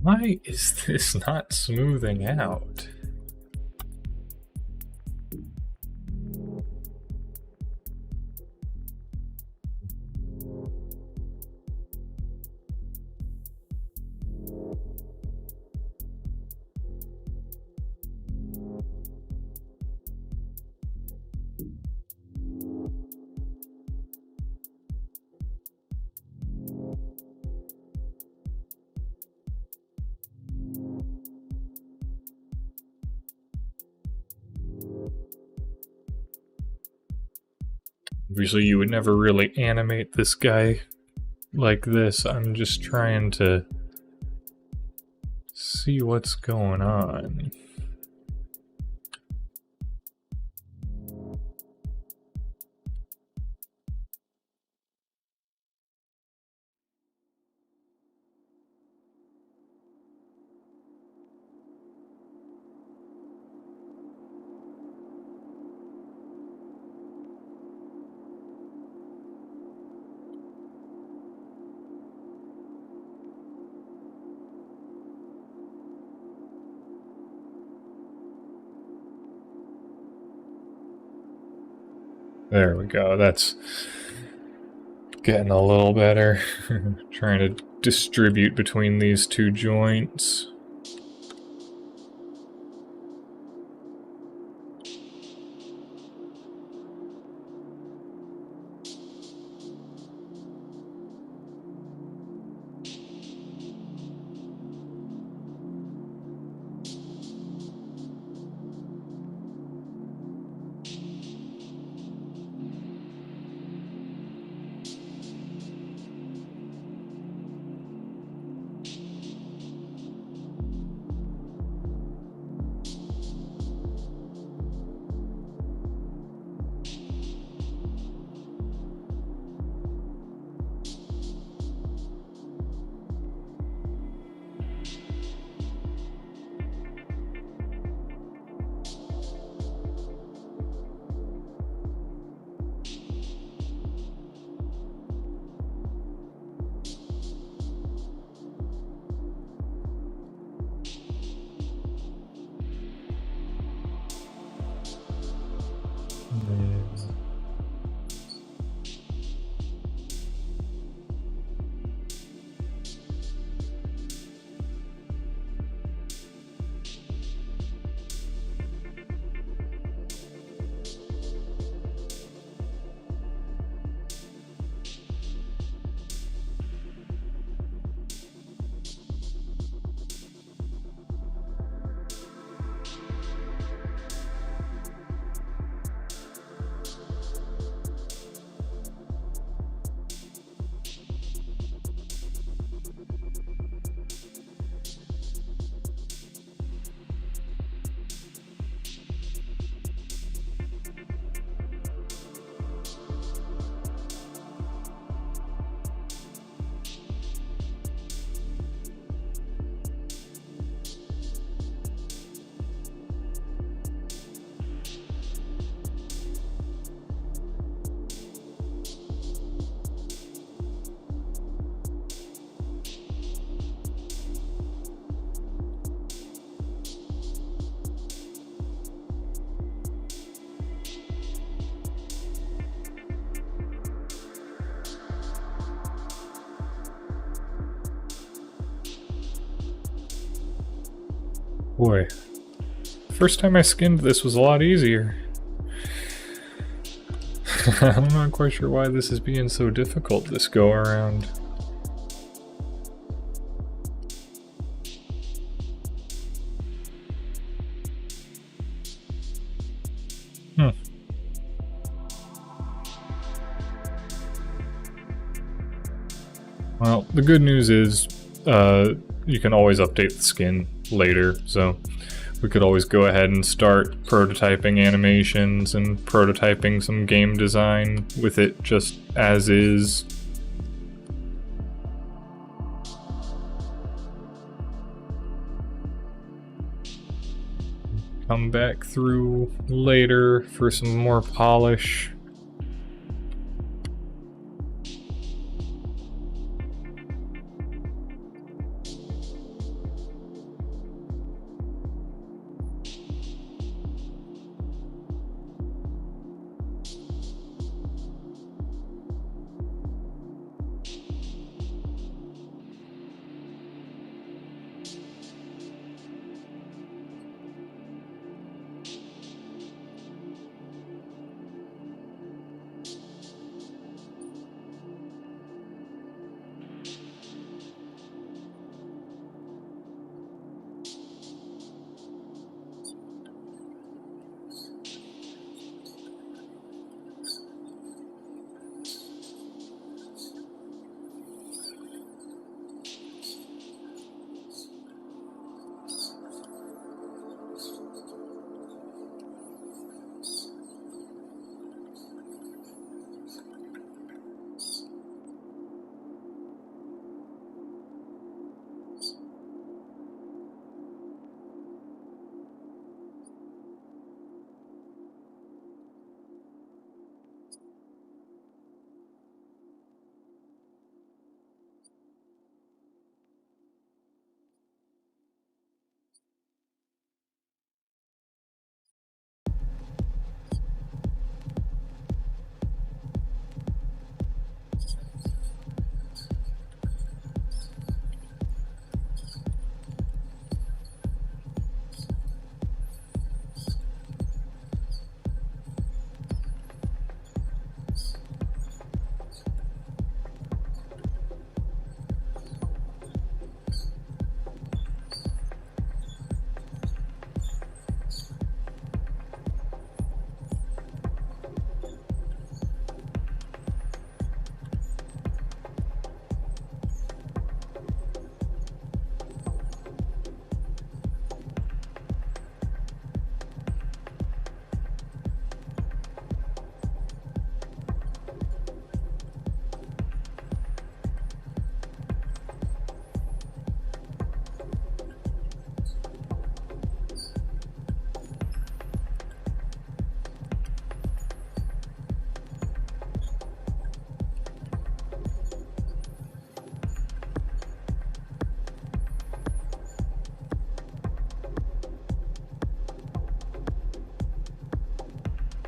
Why is this not smoothing out? Obviously, you would never really animate this guy like this. I'm just trying to see what's going on. There we go, that's getting a little better. Trying to distribute between these two joints. Boy, first time I skinned this was a lot easier. I'm not quite sure why this is being so difficult this go around. Well, the good news is you can always update the skin later, so we could always go ahead and start prototyping animations and prototyping some game design with it just as is. Come back through later for some more polish.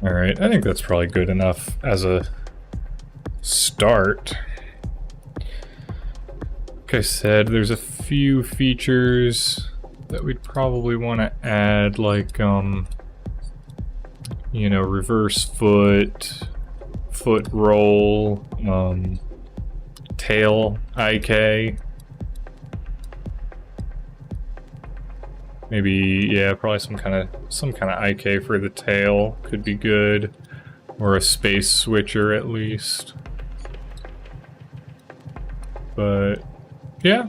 Alright, I think that's probably good enough as a start. Like I said, there's a few features that we'd probably want to add, like, you know, reverse foot roll, tail IK. Maybe, yeah, probably some kind of IK for the tail could be good, or a space switcher at least. But yeah,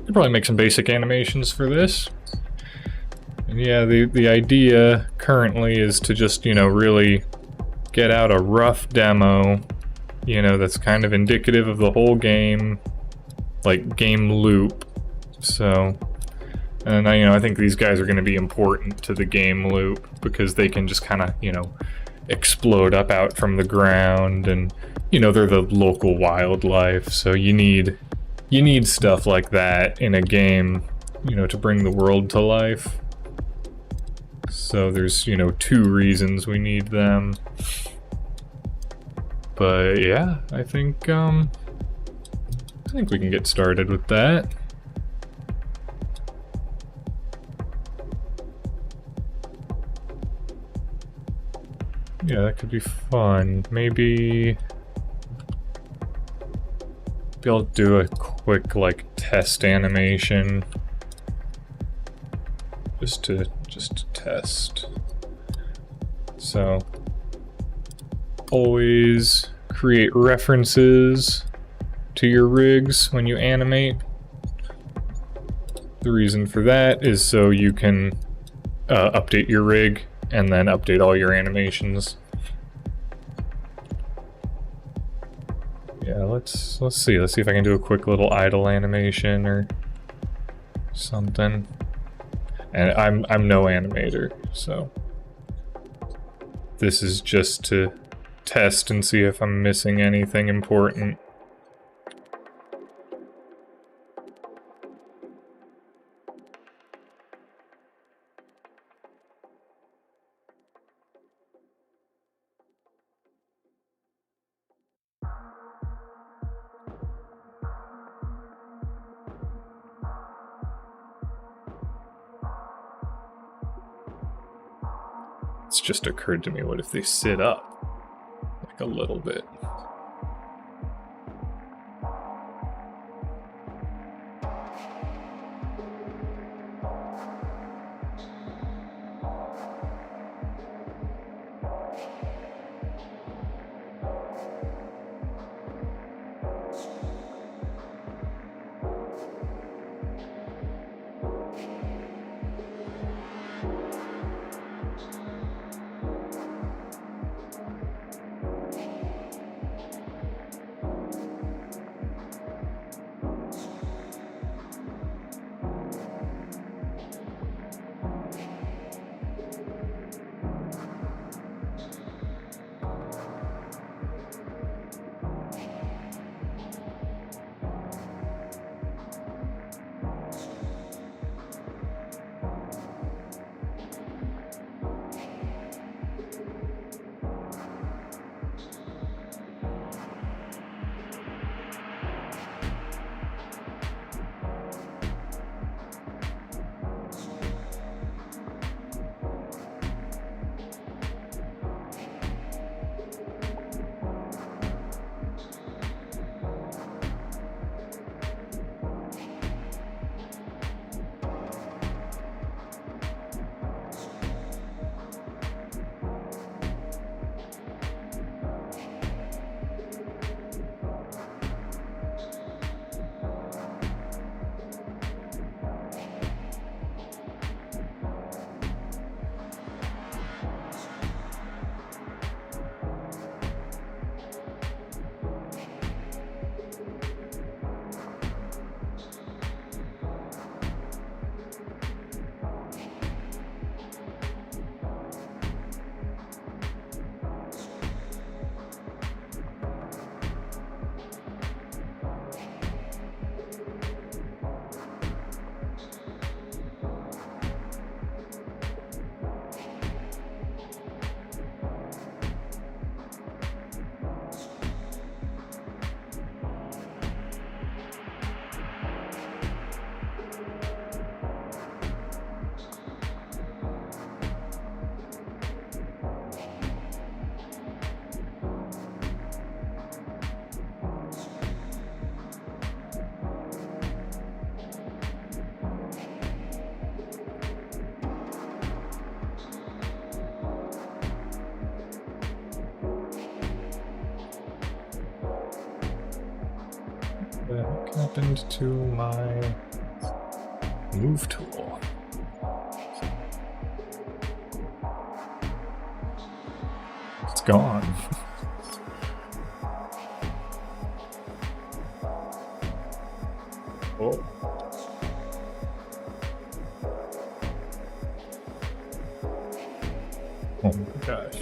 could probably make some basic animations for this. And yeah, the idea currently is to just, you know, really get out a rough demo, you know, that's kind of indicative of the whole game, like game loop. So, and I think these guys are going to be important to the game loop because they can just kind of, you know, explode up out from the ground, and you know, they're the local wildlife, so you need stuff like that in a game, you know, to bring the world to life. So there's, you know, 2 reasons we need them. But yeah, I think we can get started with that. Yeah, that could be fun. Maybe I'll do a quick, like, test animation. Just to test. So, always create references to your rigs when you animate. The reason for that is so you can update your rig and then update all your animations. Yeah, let's see. Let's see if I can do a quick little idle animation or something. And I'm no animator, so this is just to test and see if I'm missing anything important. It's just occurred to me, what if they sit up? Like a little bit. What the heck happened to my move tool? It's gone. Oh. Oh my gosh.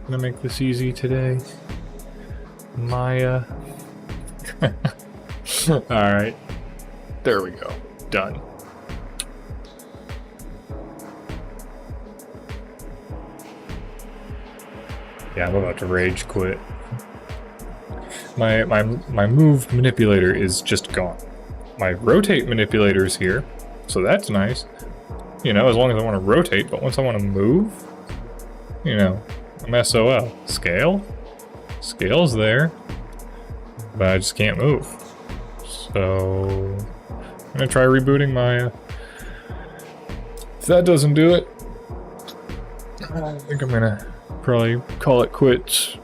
Gonna make this easy today, Maya. Alright. There we go. Done. Yeah, I'm about to rage quit. My move manipulator is just gone. My rotate manipulator is here, so that's nice. You know, as long as I want to rotate, but once I want to move, you know, I'm SOL. Scale? Scale's there, but I just can't move. So I'm gonna try rebooting Maya. If that doesn't do it, I think I'm gonna probably call it quits.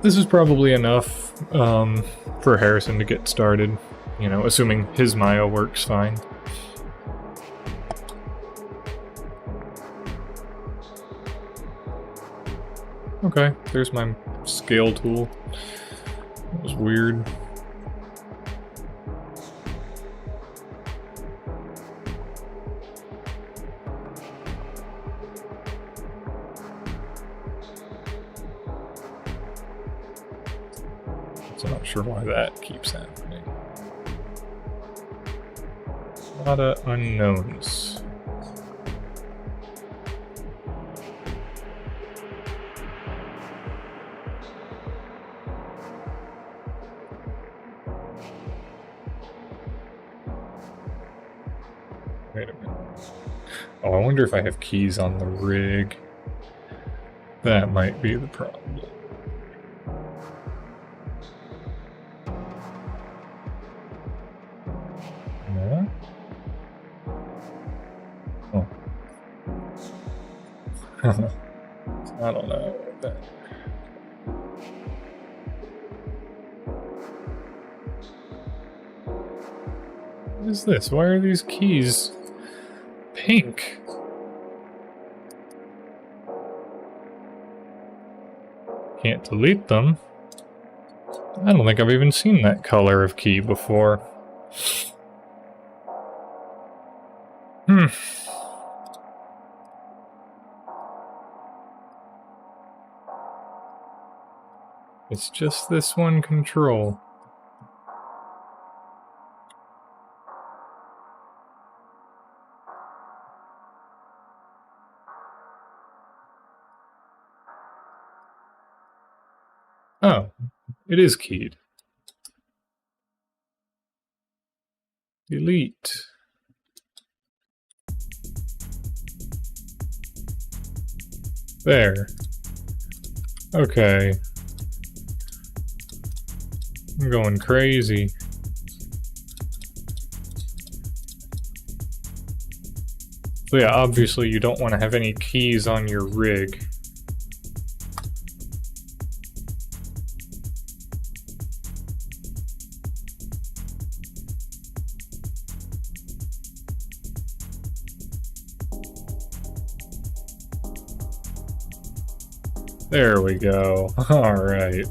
This is probably enough for Harrison to get started, you know, assuming his Maya works fine. Okay, there's my scale tool. That was weird. So I'm not sure why that keeps happening. A lot of unknowns. Wait a minute. Oh, I wonder if I have keys on the rig. That might be the problem. Yeah? Oh. I don't know about that. What is this? Why are these keys pink? Can't delete them. I don't think I've even seen that color of key before. It's just this one control. Oh, it is keyed. Delete. There. Okay. I'm going crazy. So yeah, obviously you don't want to have any keys on your rig. There we go. All right.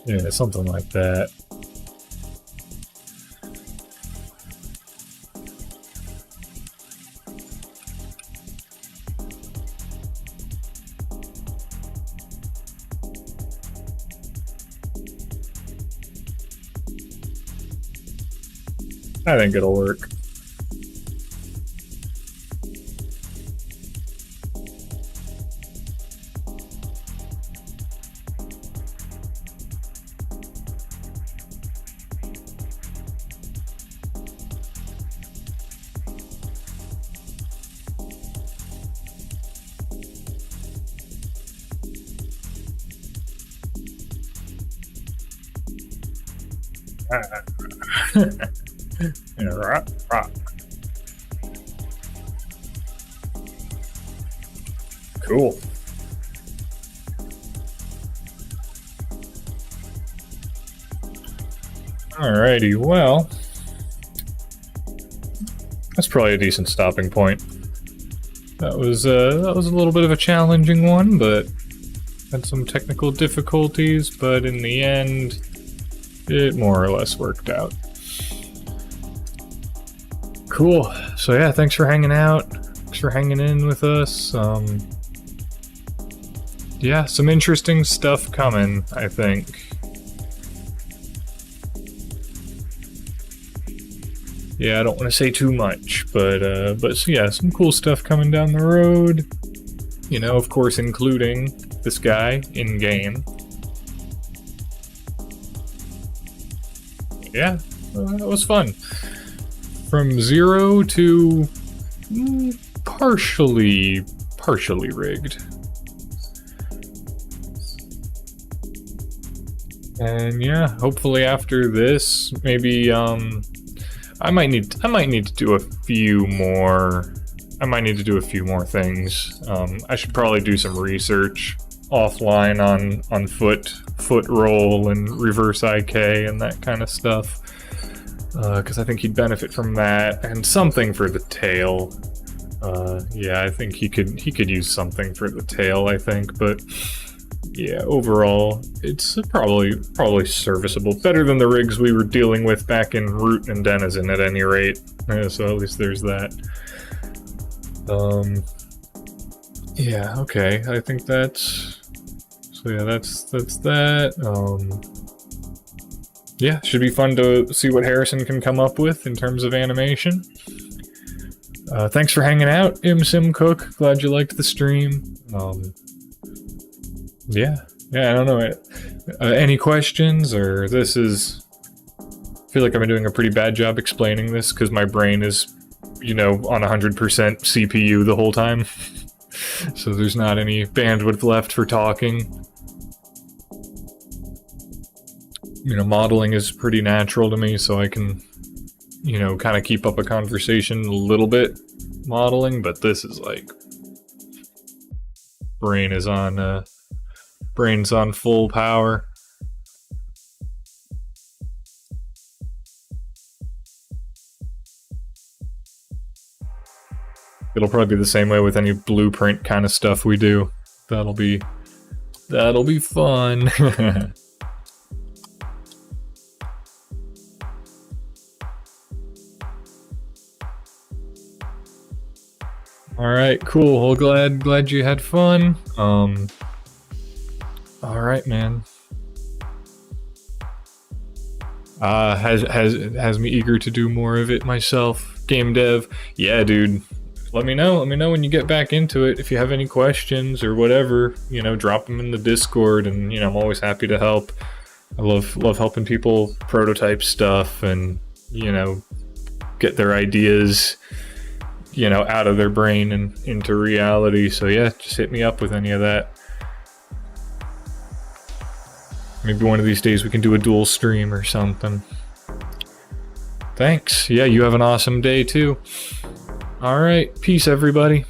Yeah, something like that. I think it'll work. Yeah, right. Cool. Alrighty, well, that's probably a decent stopping point. That was a little bit of a challenging one, but had some technical difficulties, but in the end, it more or less worked out. Cool. So yeah, thanks for hanging out. Thanks for hanging in with us. Yeah, some interesting stuff coming, I think. Yeah, I don't want to say too much, but yeah, some cool stuff coming down the road. You know, of course, including this guy in game. Yeah, that was fun. From 0 to partially rigged. And yeah, hopefully after this, maybe I might need to do a few more. I might need to do a few more things. I should probably do some research offline on foot roll and reverse IK and that kind of stuff. Because I think he'd benefit from that and something for the tail. Yeah, I think he could use something for the tail, I think, but yeah, overall, it's probably serviceable. Better than the rigs we were dealing with back in Root and Denizen at any rate. So at least there's that. Yeah, okay, I think that's... So yeah, that's that. Yeah, should be fun to see what Harrison can come up with in terms of animation. Thanks for hanging out, ImSimCook. Glad you liked the stream. Yeah, I don't know. Any questions, or this is... I feel like I've been doing a pretty bad job explaining this because my brain is, you know, on 100% CPU the whole time. So there's not any bandwidth left for talking. You know, modeling is pretty natural to me, so I can, you know, kind of keep up a conversation a little bit modeling, but this is like... Brain's on full power. It'll probably be the same way with any blueprint kind of stuff we do. That'll be fun. Alright, cool. Well, glad you had fun. Alright, man. Has me eager to do more of it myself. Game dev. Yeah, dude. Let me know when you get back into it. If you have any questions or whatever, you know, drop them in the Discord, and you know, I'm always happy to help. I love helping people prototype stuff and, you know, get their ideas, you know, out of their brain and into reality. So yeah, just hit me up with any of that. Maybe one of these days we can do a dual stream or something. Thanks. Yeah, you have an awesome day too. All right, peace everybody.